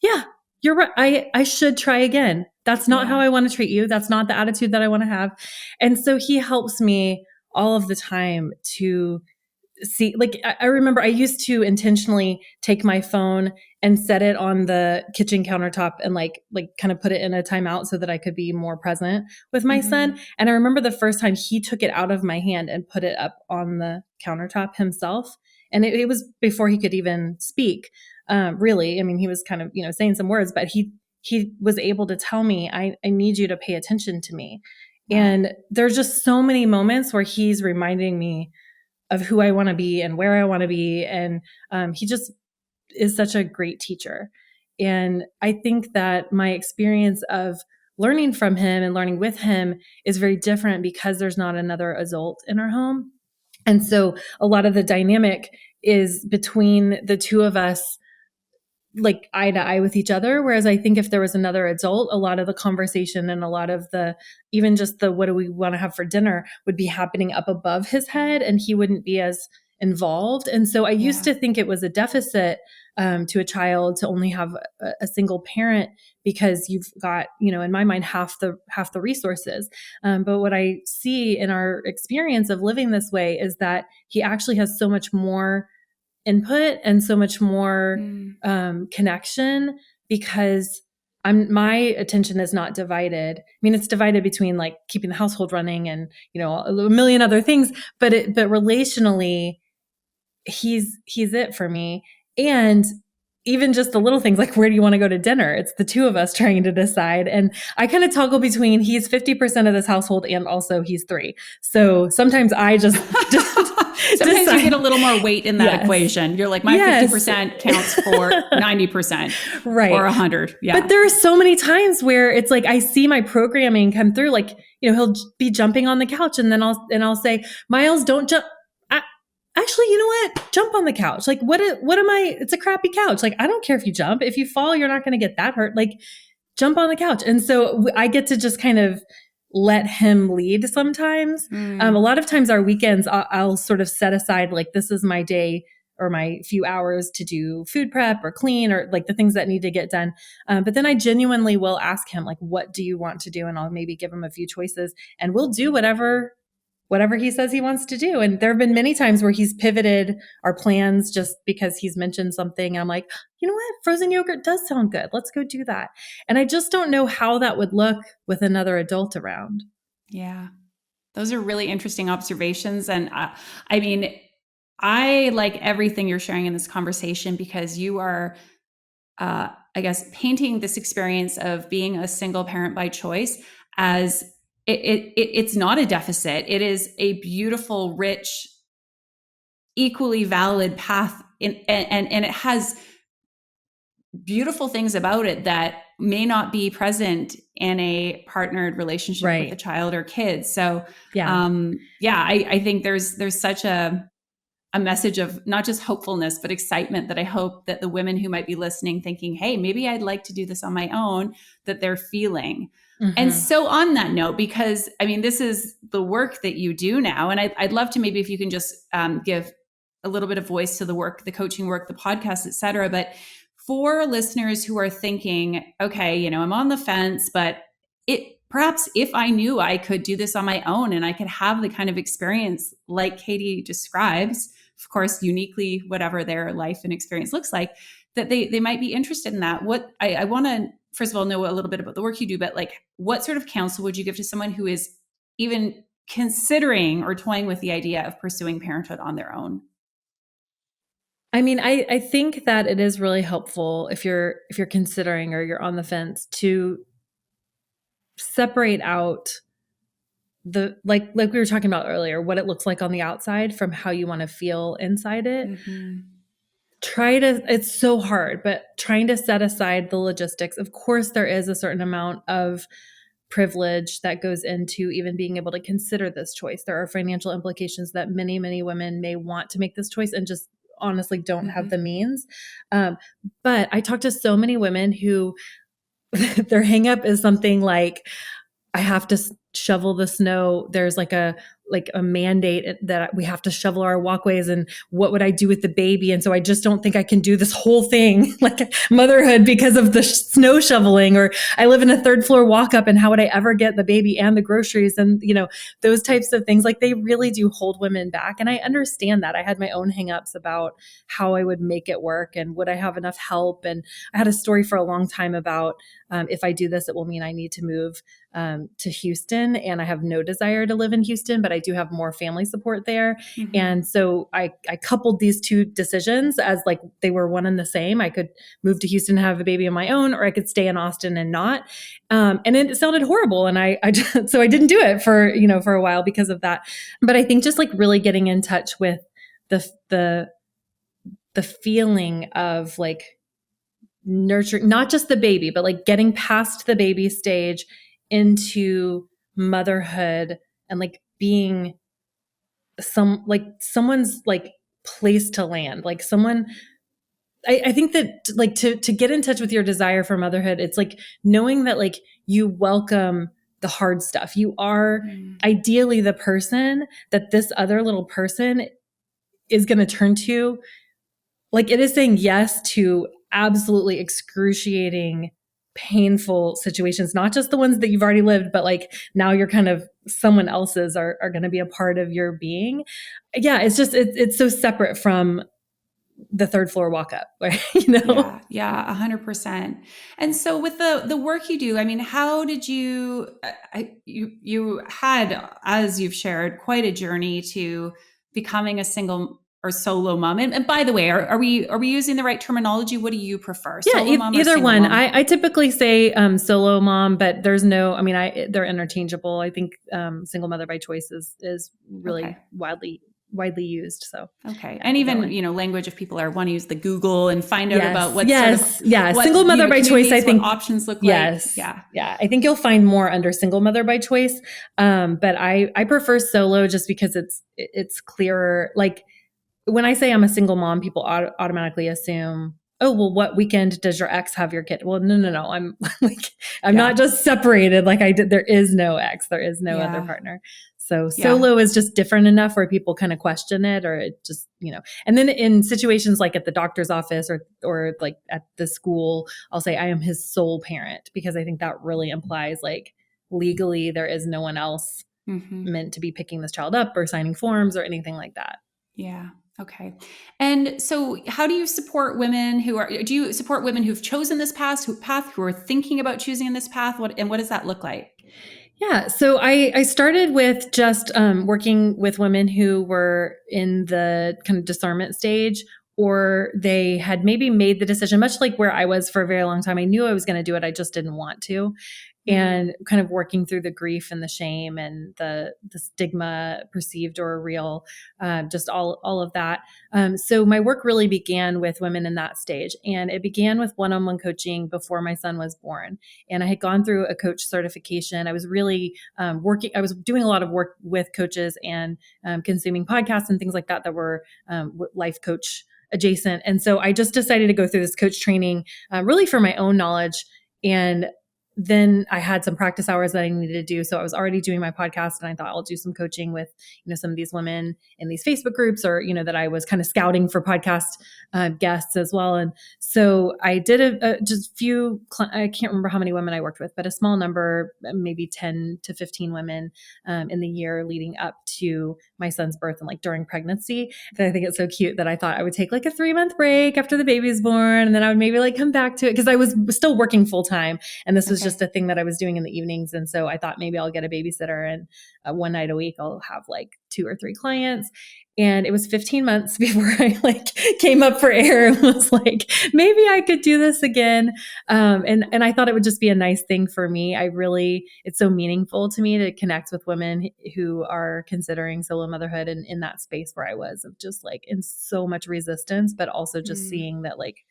yeah, you're right. I should try again. That's not how I want to treat you. That's not the attitude that I want to have. And so he helps me all of the time to see, like, I remember I used to intentionally take my phone and set it on the kitchen countertop and like kind of put it in a timeout so that I could be more present with my son. And I remember the first time he took it out of my hand and put it up on the countertop himself. And it was before he could even speak. really. I mean, he was kind of, saying some words, but he was able to tell me, I need you to pay attention to me. Wow. And there's just so many moments where he's reminding me of who I want to be and where I want to be. And he just is such a great teacher. And I think that my experience of learning from him and learning with him is very different because there's not another adult in our home. And so a lot of the dynamic is between the two of us, like eye to eye with each other. Whereas I think if there was another adult, a lot of the conversation and a lot of the, even just the, what do we want to have for dinner would be happening up above his head and he wouldn't be as involved. And so I used to think it was a deficit to a child to only have a single parent because you've got, in my mind, half the resources. But what I see in our experience of living this way is that he actually has so much more input and so much more connection because my attention is not divided. I mean, it's divided between like keeping the household running and, a million other things, but relationally, he's it for me. And even just the little things like, where do you want to go to dinner? It's the two of us trying to decide. And I kind of toggle between he's 50% of this household and also he's 3. So sometimes I just sometimes decide. You get a little more weight in that equation. You're like, my 50% counts for 90%, right? Or 100. Yeah. But there are so many times where it's like I see my programming come through. Like, he'll be jumping on the couch, and then I'll say, Miles, don't jump. Actually, you know what? Jump on the couch. Like, what am I? It's a crappy couch. Like, I don't care if you jump. If you fall, you're not going to get that hurt. Like, jump on the couch. And so I get to just kind of let him lead sometimes. A lot of times our weekends, I'll sort of set aside, like, this is my day or my few hours to do food prep or clean or like the things that need to get done. But then I genuinely will ask him, like, what do you want to do? And I'll maybe give him a few choices and we'll do whatever he says he wants to do. And there have been many times where he's pivoted our plans just because he's mentioned something. I'm like, you know what? Frozen yogurt does sound good. Let's go do that. And I just don't know how that would look with another adult around. Yeah. Those are really interesting observations. And I mean, I like everything you're sharing in this conversation because you are, I guess, painting this experience of being a single parent by choice as it's not a deficit. It is a beautiful, rich, equally valid path, and it has beautiful things about it that may not be present in a partnered relationship with a child or kids. So, I think there's such a message of not just hopefulness, but excitement that I hope that the women who might be listening thinking, hey, maybe I'd like to do this on my own, that they're feeling. Mm-hmm. And so on that note, because I mean, this is the work that you do now. And I'd love to maybe if you can just give a little bit of voice to the work, the coaching work, the podcast, et cetera. But for listeners who are thinking, okay, I'm on the fence, but perhaps if I knew I could do this on my own and I could have the kind of experience like Katie describes, of course, uniquely, whatever their life and experience looks like, that they might be interested in that. What I want to, first of all, know a little bit about the work you do, but like, what sort of counsel would you give to someone who is even considering or toying with the idea of pursuing parenthood on their own? I mean, I think that it is really helpful if you're considering or you're on the fence to separate out the like we were talking about earlier, what it looks like on the outside from how you want to feel inside it. Mm-hmm. It's so hard, but trying to set aside the logistics. Of course, there is a certain amount of privilege that goes into even being able to consider this choice. There are financial implications that many, many women may want to make this choice and just honestly don't have the means. But I talk to so many women who their hang up is something like, I have to shovel the snow. There's like a mandate that we have to shovel our walkways, and what would I do with the baby? And so I just don't think I can do this whole thing like motherhood because of the snow shoveling, or I live in a 3rd floor walk up and how would I ever get the baby and the groceries? And those types of things, like they really do hold women back. And I understand that. I had my own hangups about how I would make it work and would I have enough help? And I had a story for a long time about if I do this, it will mean I need to move to Houston, and I have no desire to live in Houston, but I do have more family support there. Mm-hmm. And so I coupled these two decisions as like they were one and the same. I could move to Houston and have a baby on my own, or I could stay in Austin and not. And it sounded horrible. And I just, so I didn't do it for, for a while because of that. But I think just like really getting in touch with the feeling of like nurturing, not just the baby, but like getting past the baby stage into motherhood and like being someone's like place to land, like someone. I think that like to get in touch with your desire for motherhood, it's like knowing that like you welcome the hard stuff. You are ideally the person that this other little person is going to turn to. Like it is saying yes to absolutely excruciating, painful situations, not just the ones that you've already lived, but like now you're kind of someone else's are going to be a part of your being. Yeah. It's just, it's so separate from the third floor walk up, right? Yeah, 100%. And so with the work you do, I mean, how did you had, as you've shared, quite a journey to becoming a single or solo mom. And by the way, are we using the right terminology? What do you prefer? Yeah, Solo mom or either single one. mom? I typically say solo mom, but there's no, I mean, they're interchangeable. I think single mother by choice is really widely used. So okay, and even language, if people want to use the Google and find out about what single mother by choice, I think options look like. Yeah, I think you'll find more under single mother by choice. But I prefer solo just because it's clearer. Like when I say I'm a single mom, people automatically assume, oh, well, what weekend does your ex have your kid? Well, no. I'm like, I'm not just separated like I did. There is no ex. There is no other partner. So solo is just different enough where people kind of question it, or it just, and then in situations like at the doctor's office or like at the school, I'll say I am his sole parent, because I think that really implies like legally there is no one else meant to be picking this child up or signing forms or anything like that. Yeah. Okay. And so how do you support women do you support women who've chosen this path, who are thinking about choosing this path? What does that look like? Yeah. So I started with just working with women who were in the kind of discernment stage, or they had maybe made the decision, much like where I was for a very long time. I knew I was going to do it. I just didn't want to. And kind of working through the grief and the shame and the stigma, perceived or real, just all of that. So my work really began with women in that stage, and it began with one-on-one coaching before my son was born. And I had gone through a coach certification. I was really I was doing a lot of work with coaches and consuming podcasts and things like that were life coach adjacent. And so I just decided to go through this coach training really for my own knowledge. And then I had some practice hours that I needed to do. So I was already doing my podcast, and I thought I'll do some coaching with, some of these women in these Facebook groups, or, that I was kind of scouting for podcast guests as well. And so I did just few, I can't remember how many women I worked with, but a small number, maybe 10 to 15 women in the year leading up to my son's birth and like during pregnancy. And I think it's so cute that I thought I would take like a 3-month break after the baby's born, and then I would maybe like come back to it, because I was still working full time. And this was just a thing that I was doing in the evenings. And so I thought maybe I'll get a babysitter, and one night a week I'll have like 2 or 3 clients. And it was 15 months before I like came up for air and was like, maybe I could do this again. And I thought it would just be a nice thing for me. It's so meaningful to me to connect with women who are considering solo motherhood, and in that space where I was, of just like in so much resistance, but also just seeing that like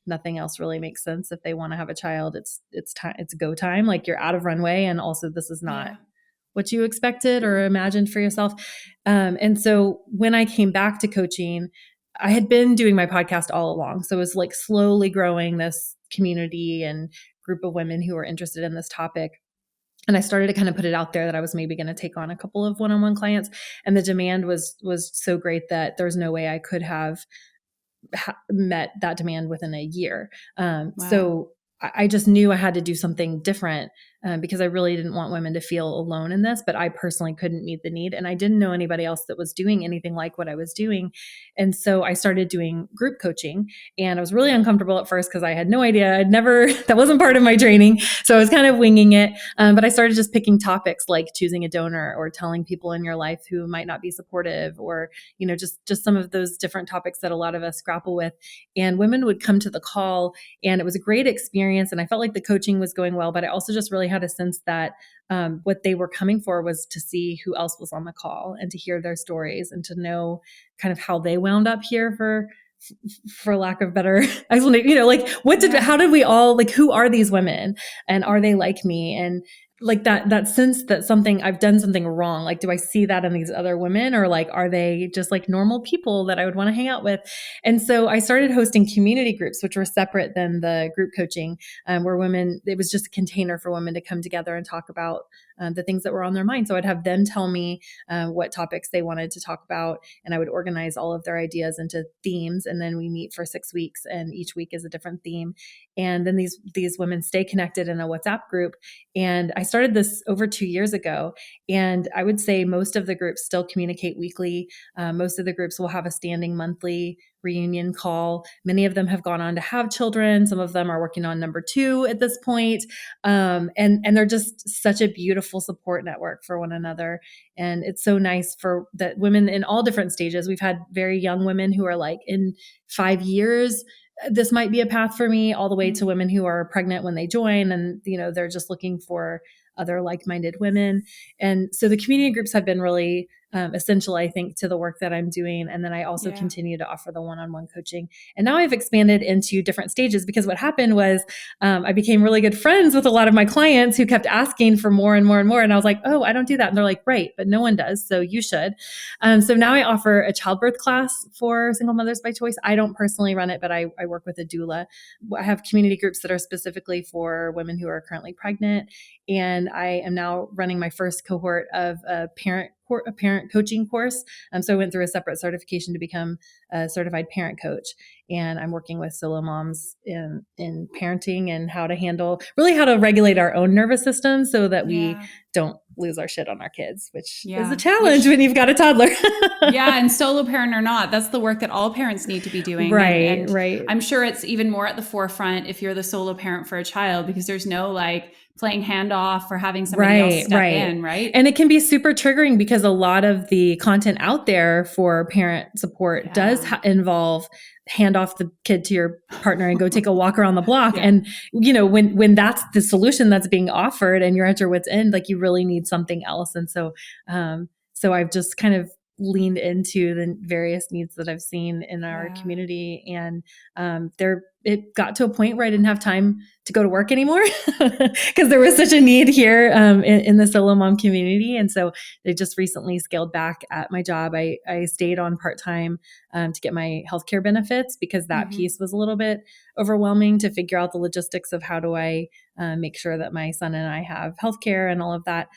nothing else really makes sense. If they want to have a child, it's time, it's go time. Like you're out of runway. And also this is not what you expected or imagined for yourself. And so when I came back to coaching, I had been doing my podcast all along. So it was like slowly growing this community and group of women who were interested in this topic. And I started to kind of put it out there that I was maybe going to take on a couple of one-on-one clients. And the demand was so great that there was no way I could have met that demand within a year. So I just knew I had to do something different because I really didn't want women to feel alone in this, but I personally couldn't meet the need. And I didn't know anybody else that was doing anything like what I was doing. And so I started doing group coaching, and I was really uncomfortable at first because I had no idea. That wasn't part of my training. So I was kind of winging it. But I started just picking topics like choosing a donor or telling people in your life who might not be supportive, or, just some of those different topics that a lot of us grapple with. And women would come to the call, and it was a great experience. And I felt like the coaching was going well, but I also just really had a sense that what they were coming for was to see who else was on the call and to hear their stories and to know kind of how they wound up here, for lack of better explanation, like how did we all, like, who are these women, and are they like me? And like that sense that I've done something wrong. Like, do I see that in these other women, or like, are they just like normal people that I would want to hang out with? And so I started hosting community groups, which were separate than the group coaching, where it was just a container for women to come together and talk about the things that were on their mind. So I'd have them tell me what topics they wanted to talk about, and I would organize all of their ideas into themes. And then we meet for 6 weeks, and each week is a different theme. And then these women stay connected in a WhatsApp group. And I started this over 2 years ago. And I would say most of the groups still communicate weekly. Most of the groups will have a standing monthly reunion call. Many of them have gone on to have children. Some of them are working on number 2 at this point. And they're just such a beautiful support network for one another. And it's so nice for that women in all different stages. We've had very young women who are like, in 5 years, this might be a path for me, all the way to women who are pregnant when they join, and they're just looking for other like-minded women. And so the community groups have been really essential, I think, to the work that I'm doing. And then I also continue to offer the one-on-one coaching. And now I've expanded into different stages, because what happened was I became really good friends with a lot of my clients who kept asking for more and more and more. And I was like, oh, I don't do that. And they're like, right, but no one does, so you should. So now I offer a childbirth class for single mothers by choice. I don't personally run it, but I work with a doula. I have community groups that are specifically for women who are currently pregnant. And I am now running my first cohort of a parent coaching course. So I went through a separate certification to become a certified parent coach. And I'm working with solo moms in parenting, and how to regulate our own nervous system so that we don't lose our shit on our kids, which is a challenge when you've got a toddler. And solo parent or not, that's the work that all parents need to be doing. Right, right. I'm sure it's even more at the forefront if you're the solo parent for a child, because there's no like playing handoff or having somebody else step in, right? And it can be super triggering, because a lot of the content out there for parent support does involve hand off the kid to your partner and go take a walk around the block. And, when that's the solution that's being offered and you're at your wit's end, like, you really need something else. And so I've just kind of leaned into the various needs that I've seen in our community. And it got to a point where I didn't have time to go to work anymore, because there was such a need here in the solo mom community. And so they just recently scaled back at my job. I stayed on part-time to get my healthcare benefits, because that piece was a little bit overwhelming to figure out the logistics of how do I make sure that my son and I have healthcare and all of that.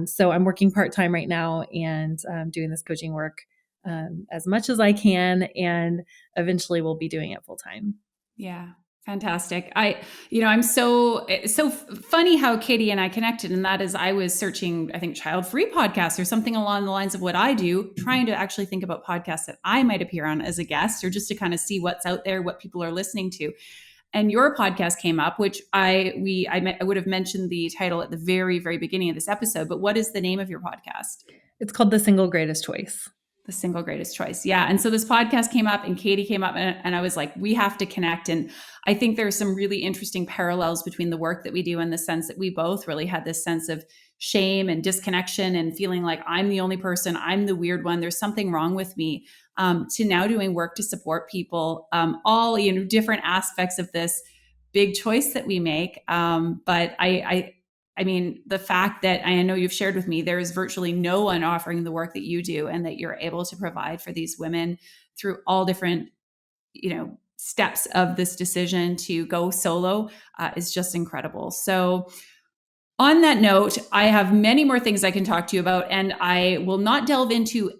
So I'm working part-time right now, and doing this coaching work as much as I can, and eventually we'll be doing it full-time. Yeah. Fantastic. I'm it's so funny how Katie and I connected. And that is, I was searching, I think, Childfree podcasts or something along the lines of what I do, trying to actually think about podcasts that I might appear on as a guest, or just to kind of see what's out there, what people are listening to. And your podcast came up, which I would have mentioned the title at the very, very beginning of this episode. But what is the name of your podcast? It's called The Single Greatest Choice. The Single Greatest Choice. Yeah. And so this podcast came up, and Katie came up, and I was like, we have to connect. And I think there's some really interesting parallels between the work that we do, in the sense that we both really had this sense of shame and disconnection and feeling like I'm the only person, I'm the weird one, there's something wrong with me, to now doing work to support people, all, different aspects of this big choice that we make. But I mean, the fact that I know you've shared with me, there is virtually no one offering the work that you do, and that you're able to provide for these women through all different, steps of this decision to go solo, is just incredible. So on that note, I have many more things I can talk to you about, and I will not delve into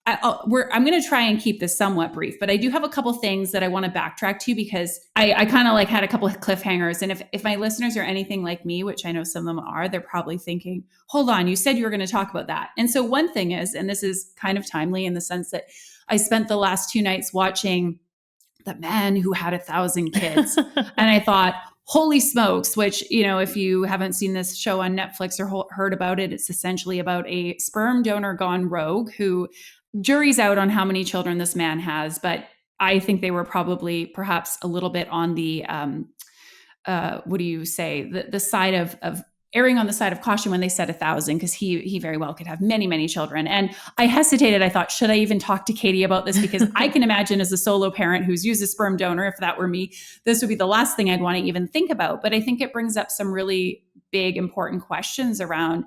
I'm going to try and keep this somewhat brief, but I do have a couple things that I want to backtrack to because I kind of like had a couple of cliffhangers. And if my listeners are anything like me, which I know some of them are, they're probably thinking, hold on, you said you were going to talk about that. And so one thing is, and this is kind of timely in the sense that I spent the last 2 nights watching The Man Who Had 1,000 Kids. And I thought, holy smokes, which, if you haven't seen this show on Netflix or heard about it, it's essentially about a sperm donor gone rogue who jury's out on how many children this man has, but I think they were probably perhaps a little bit on the, what do you say? The side of erring on the side of caution when they said 1,000, because he very well could have many, many children. And I hesitated. I thought, should I even talk to Katie about this? Because I can imagine as a solo parent who's used a sperm donor, if that were me, this would be the last thing I'd want to even think about. But I think it brings up some really big, important questions around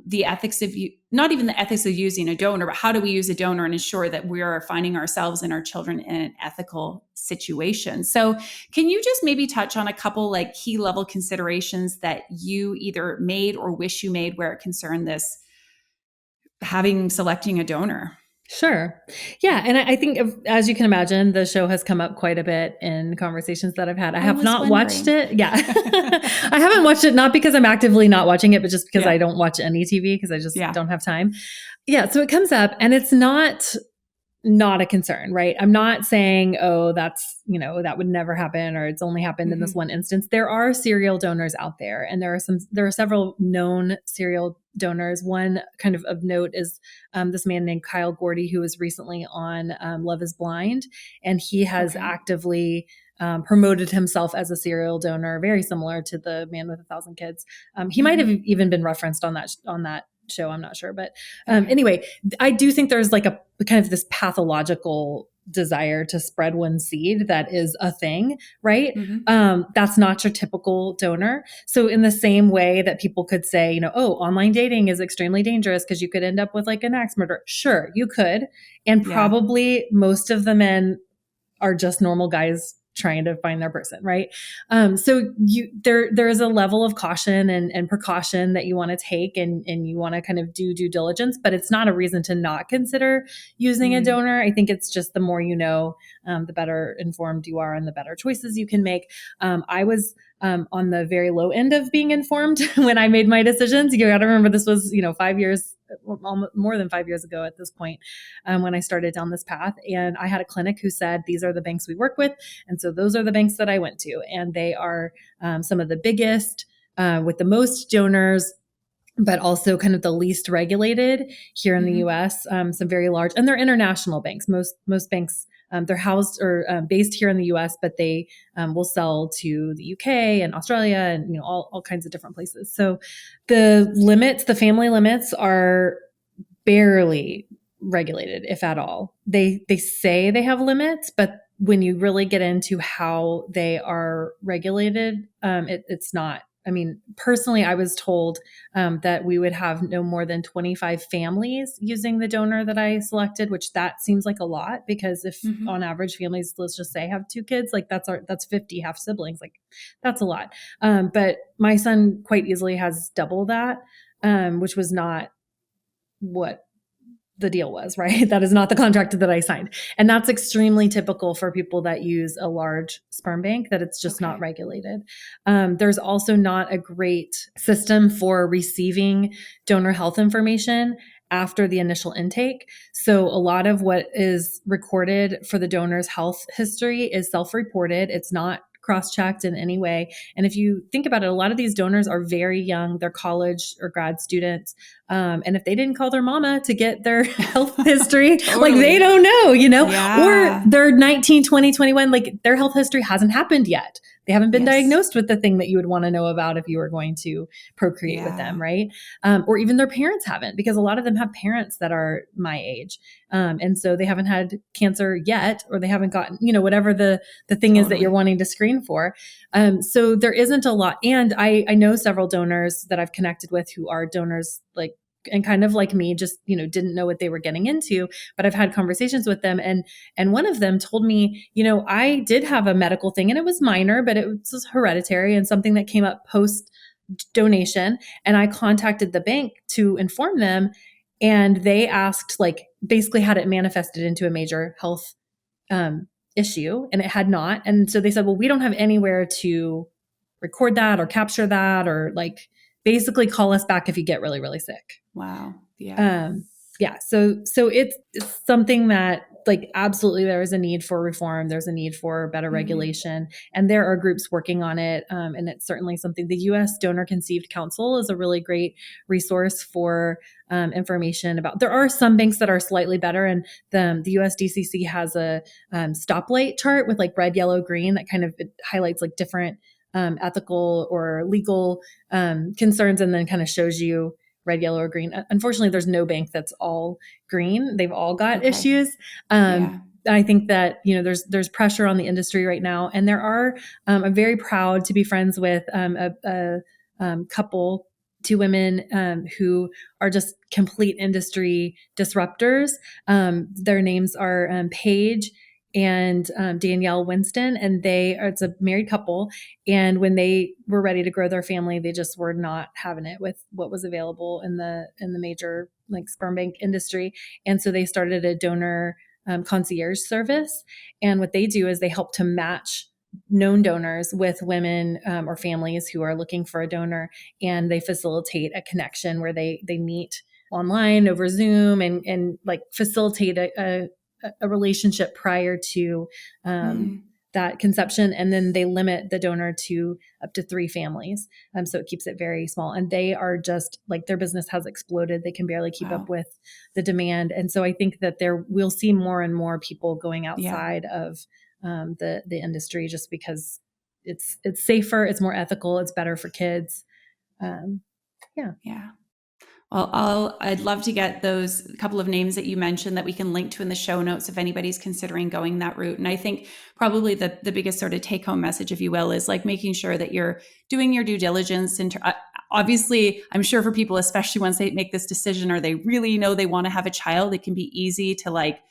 the ethics of not even the ethics of using a donor, but how do we use a donor and ensure that we are finding ourselves and our children in an ethical situation? So can you just maybe touch on a couple like key level considerations that you either made or wish you made where it concerned this selecting a donor? Sure. Yeah. And I think, as you can imagine, the show has come up quite a bit in conversations that I've had. I have not watched it. Yeah. I haven't watched it, not because I'm actively not watching it, but just because I don't watch any TV because I just don't have time. Yeah. So it comes up and it's not a concern, right? I'm not saying, oh, that's, that would never happen or it's only happened in this one instance. There are serial donors out there and there are several known serial donors. One kind of note is this man named Kyle Gordy, who was recently on Love is Blind. And he has actively promoted himself as a serial donor, very similar to the man with 1,000 kids. He might have even been referenced on that show. I'm not sure. But anyway, I do think there's like a kind of this pathological desire to spread one seed that is a thing, right? That's not your typical donor. So in the same way that people could say, oh, online dating is extremely dangerous because you could end up with like an axe murderer. Sure, you could. And probably most of the men are just normal guys trying to find their person, right? So there is a level of caution and precaution that you want to take and you want to kind of do due diligence, but it's not a reason to not consider using a donor. I think it's just the more you know, the better informed you are and the better choices you can make. I was on the very low end of being informed when I made my decisions. You got to remember this was, 5 years, more than 5 years ago at this point, when I started down this path. And I had a clinic who said, these are the banks we work with. And so those are the banks that I went to. And they are some of the biggest with the most donors, but also kind of the least regulated here in the US, some very large, and they're international banks. Most banks, they're housed or based here in the US, but they will sell to the UK and Australia and, all kinds of different places. So the family limits are barely regulated, if at all. They say they have limits, but when you really get into how they are regulated, it's not. I mean, personally, I was told that we would have no more than 25 families using the donor that I selected, which that seems like a lot because if on average families, let's just say have 2 kids, like that's 50 half siblings, like that's a lot. But my son quite easily has double that, which was not what the deal was, right? That is not the contract that I signed. And that's extremely typical for people that use a large sperm bank, that it's just not regulated. There's also not a great system for receiving donor health information after the initial intake. So a lot of what is recorded for the donor's health history is self-reported. It's not cross-checked in any way. And if you think about it, a lot of these donors are very young. They're college or grad students. And if they didn't call their mama to get their health history, like they don't know, or they're 19, 20, 21, like their health history hasn't happened yet. They haven't been diagnosed with the thing that you would want to know about if you were going to procreate with them, right? Or even their parents haven't, because a lot of them have parents that are my age. And so they haven't had cancer yet, or they haven't gotten, whatever the thing is that you're wanting to screen for. So there isn't a lot. And I know several donors that I've connected with who are donors and kind of like me, just, didn't know what they were getting into, but I've had conversations with them. And one of them told me, I did have a medical thing and it was minor, but it was hereditary and something that came up post donation. And I contacted the bank to inform them. And they asked, like, basically had it manifested into a major health issue, and it had not. And so they said, well, we don't have anywhere to record that or capture that, or like basically call us back if you get really, really sick. Wow. Yeah. Yeah. So it's something that, like, absolutely there is a need for reform. There's a need for better regulation, and there are groups working on it. And it's certainly something. The U.S. Donor Conceived Council is a really great resource for information about. There are some banks that are slightly better, and the USDCC has a stoplight chart with like red, yellow, green that kind of highlights like different ethical or legal concerns, and then kind of shows you red, yellow, or green. Unfortunately, there's no bank that's all green. They've all got issues. I think that, there's pressure on the industry right now, and there are. I'm very proud to be friends with a couple, two women who are just complete industry disruptors. Their names are Paige and Danielle Winston, and it's a married couple. And when they were ready to grow their family, they just were not having it with what was available in the major like sperm bank industry. And so they started a donor concierge service. And what they do is they help to match known donors with women or families who are looking for a donor, and they facilitate a connection where they meet online over Zoom and like facilitate a relationship prior to that conception. And then they limit the donor to up to 3 families. So it keeps it very small. And they are just like, their business has exploded. They can barely keep up with the demand. And so I think that we'll see more and more people going outside of the industry, just because it's safer, it's more ethical, it's better for kids. Yeah. Well, I'd love to get those couple of names that you mentioned that we can link to in the show notes if anybody's considering going that route. And I think probably the biggest sort of take home message, if you will, is like making sure that you're doing your due diligence. And obviously, I'm sure for people, especially once they make this decision or they really know they want to have a child, it can be easy to like,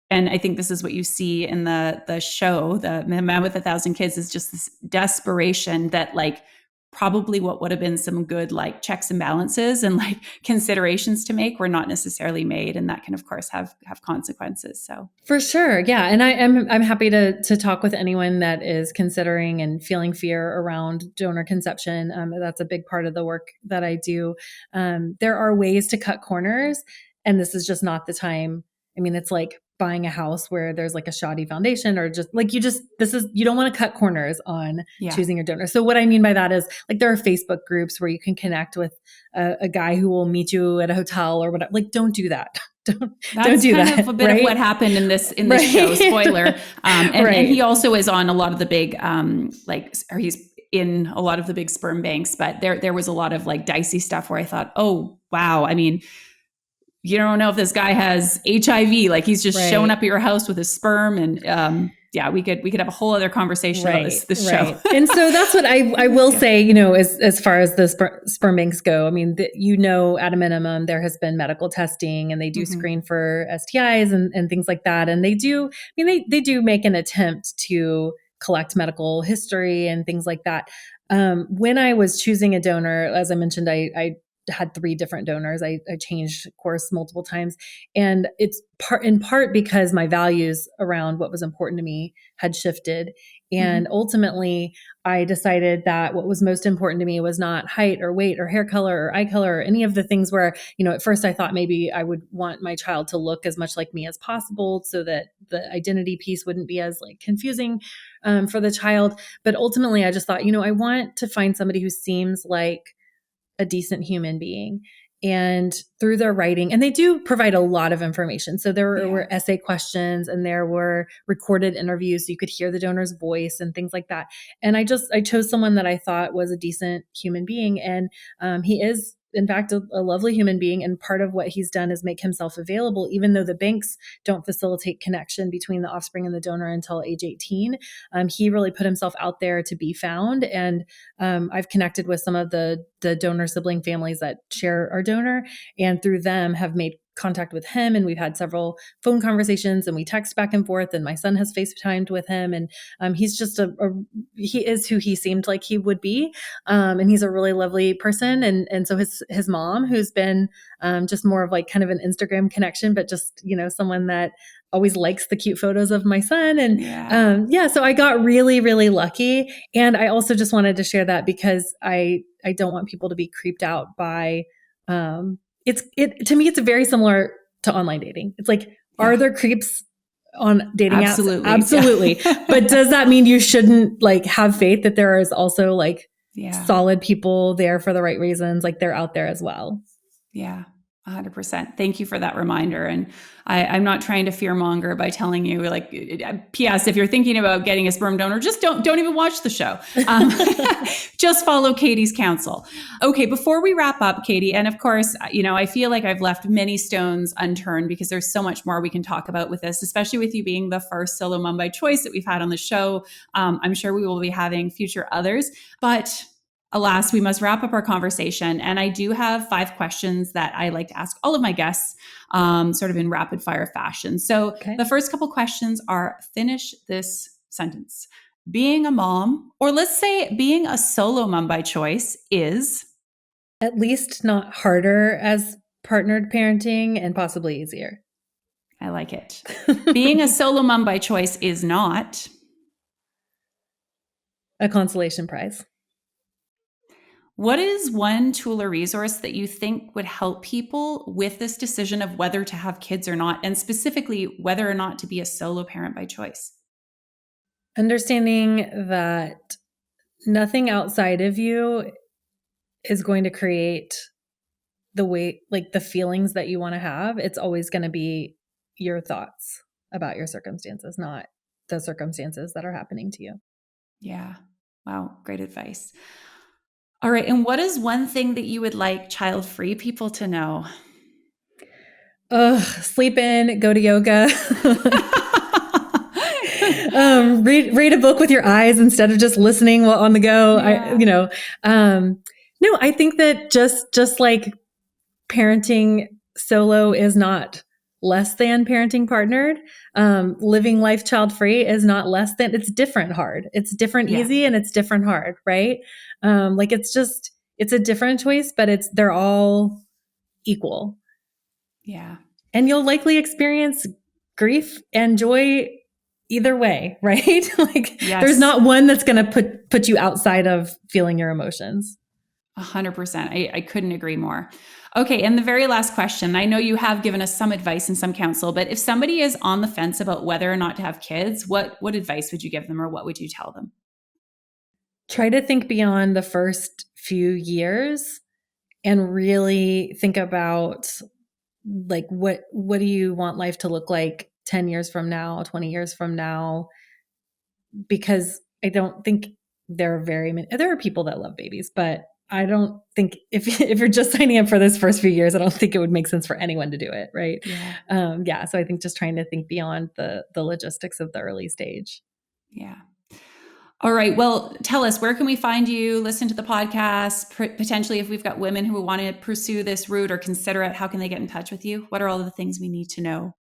and I think this is what you see in the show, the Man with 1,000 Kids, is just this desperation that like probably what would have been some good like checks and balances and like considerations to make were not necessarily made, and that can of course have consequences. So for sure, yeah. And I'm happy to talk with anyone that is considering and feeling fear around donor conception. That's a big part of the work that I do. There are ways to cut corners, and this is just not the time. I mean, it's like buying a house where there's like a shoddy foundation, or just like you don't want to cut corners on choosing your donor. So what I mean by that is like there are Facebook groups where you can connect with a guy who will meet you at a hotel or whatever. Like, don't do that. Don't do that. That's kind of a bit of what happened in this show. Spoiler. And he also is on a lot of the big or he's in a lot of the big sperm banks, but there was a lot of like dicey stuff where I thought, oh wow, I mean, you don't know if this guy has HIV. Like he's just showing up at your house with his sperm, and we could have a whole other conversation about this show. And so that's what I will say. As far as the sperm banks go, I mean, at a minimum, there has been medical testing, and they do screen for STIs and things like that. And they do. I mean, they do make an attempt to collect medical history and things like that. When I was choosing a donor, as I mentioned, I had 3 different donors. I changed course multiple times, and it's in part because my values around what was important to me had shifted. And ultimately I decided that what was most important to me was not height or weight or hair color or eye color or any of the things where, at first I thought maybe I would want my child to look as much like me as possible so that the identity piece wouldn't be as like confusing for the child. But ultimately I just thought, I want to find somebody who seems like a decent human being. And through their writing, and they do provide a lot of information. So there were essay questions, and there were recorded interviews so you could hear the donor's voice and things like that. And I chose someone that I thought was a decent human being. And he is, in fact, a lovely human being. And part of what he's done is make himself available, even though the banks don't facilitate connection between the offspring and the donor until age 18. He really put himself out there to be found. And I've connected with some of the donor sibling families that share our donor, and through them have made contact with him, and we've had several phone conversations, and we text back and forth, and my son has FaceTimed with him, and he's just he is who he seemed like he would be, and he's a really lovely person, and so his mom, who's been just more of like kind of an Instagram connection, but just someone that always likes the cute photos of my son, and so I got really, really lucky, and I also just wanted to share that because I don't want people to be creeped out by to me, it's very similar to online dating. It's like, are there creeps on dating apps? Absolutely. Yeah. But does that mean you shouldn't like have faith that there is also like solid people there for the right reasons? Like they're out there as well. Yeah. 100%. Thank you for that reminder. And I'm not trying to fearmonger by telling you like, P.S. if you're thinking about getting a sperm donor, just don't even watch the show. Just follow Katie's counsel. Okay. Before we wrap up, Katie, and of course, I feel like I've left many stones unturned because there's so much more we can talk about with this, especially with you being the first solo mom by choice that we've had on the show. I'm sure we will be having future others, but alas, we must wrap up our conversation. And I do have 5 questions that I like to ask all of my guests, sort of in rapid fire fashion. So The first couple questions are, finish this sentence. Being a mom, or let's say being a solo mom by choice, is at least not harder as partnered parenting and possibly easier. I like it. Being a solo mom by choice is not a consolation prize. What is one tool or resource that you think would help people with this decision of whether to have kids or not, and specifically whether or not to be a solo parent by choice? Understanding that nothing outside of you is going to create the way, like the feelings that you want to have. It's always going to be your thoughts about your circumstances, not the circumstances that are happening to you. Yeah. Wow. Great advice. All right. And what is one thing that you would like child-free people to know? Sleep in, go to yoga. Read a book with your eyes instead of just listening while on the go. Yeah. No, I think that just like parenting solo is not less than parenting partnered. Living life child-free is not less than, it's different hard. It's different easy and it's different hard, right? Like it's a different choice, but they're all equal. Yeah. And you'll likely experience grief and joy either way, right? Like there's not one that's going to put you outside of feeling your emotions. 100%. I couldn't agree more. Okay. And the very last question, I know you have given us some advice and some counsel, but if somebody is on the fence about whether or not to have kids, what advice would you give them, or what would you tell them? Try to think beyond the first few years and really think about like, what do you want life to look like 10 years from now, 20 years from now? Because I don't think there are people that love babies, but I don't think if you're just signing up for this first few years, I don't think it would make sense for anyone to do it. Right. Yeah. So I think just trying to think beyond the logistics of the early stage. Yeah. All right. Well, tell us, where can we find you, listen to the podcast, potentially if we've got women who want to pursue this route or consider it, how can they get in touch with you? What are all the things we need to know?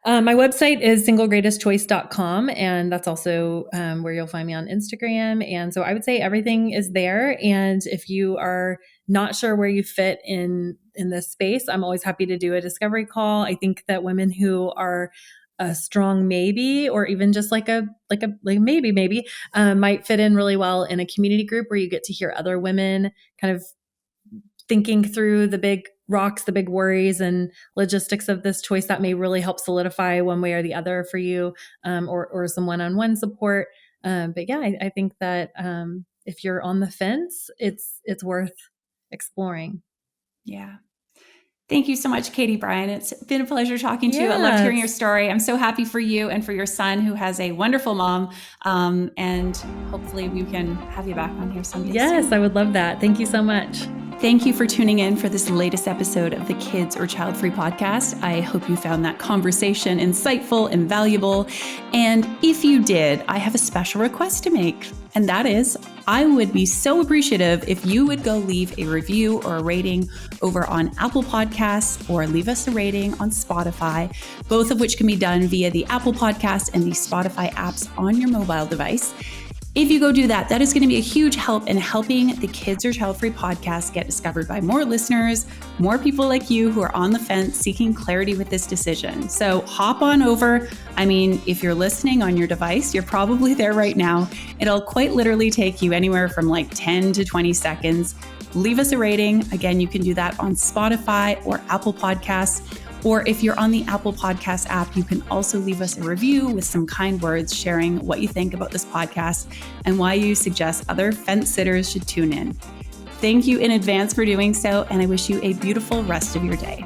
My website is singlegreatestchoice.com, and that's also where you'll find me on Instagram. And so I would say everything is there. And if you are not sure where you fit in this space, I'm always happy to do a discovery call. I think that women who are a strong maybe, or even just like maybe might fit in really well in a community group where you get to hear other women kind of thinking through the big rocks, the big worries and logistics of this choice. That may really help solidify one way or the other for you, or some one-on-one support. But yeah, I think that if you're on the fence, it's worth exploring. Yeah. Thank you so much, Katie Bryan. It's been a pleasure talking to you. I loved hearing your story. I'm so happy for you and for your son, who has a wonderful mom. And hopefully we can have you back on here someday. Yes, soon. I would love that. Thank you so much. Thank you for tuning in for this latest episode of the Kids or Childfree podcast. I hope you found that conversation insightful and valuable. And if you did, I have a special request to make. And that is, I would be so appreciative if you would go leave a review or a rating over on Apple Podcasts or leave us a rating on Spotify, both of which can be done via the Apple Podcast and the Spotify apps on your mobile device. If you go do that, that is going to be a huge help in helping the Kids or Childfree podcast get discovered by more listeners, more people like you who are on the fence seeking clarity with this decision. So hop on over. I mean, if you're listening on your device, you're probably there right now. It'll quite literally take you anywhere from like 10 to 20 seconds. Leave us a rating. Again, you can do that on Spotify or Apple Podcasts. Or if you're on the Apple Podcast app, you can also leave us a review with some kind words sharing what you think about this podcast and why you suggest other fence sitters should tune in. Thank you in advance for doing so, and I wish you a beautiful rest of your day.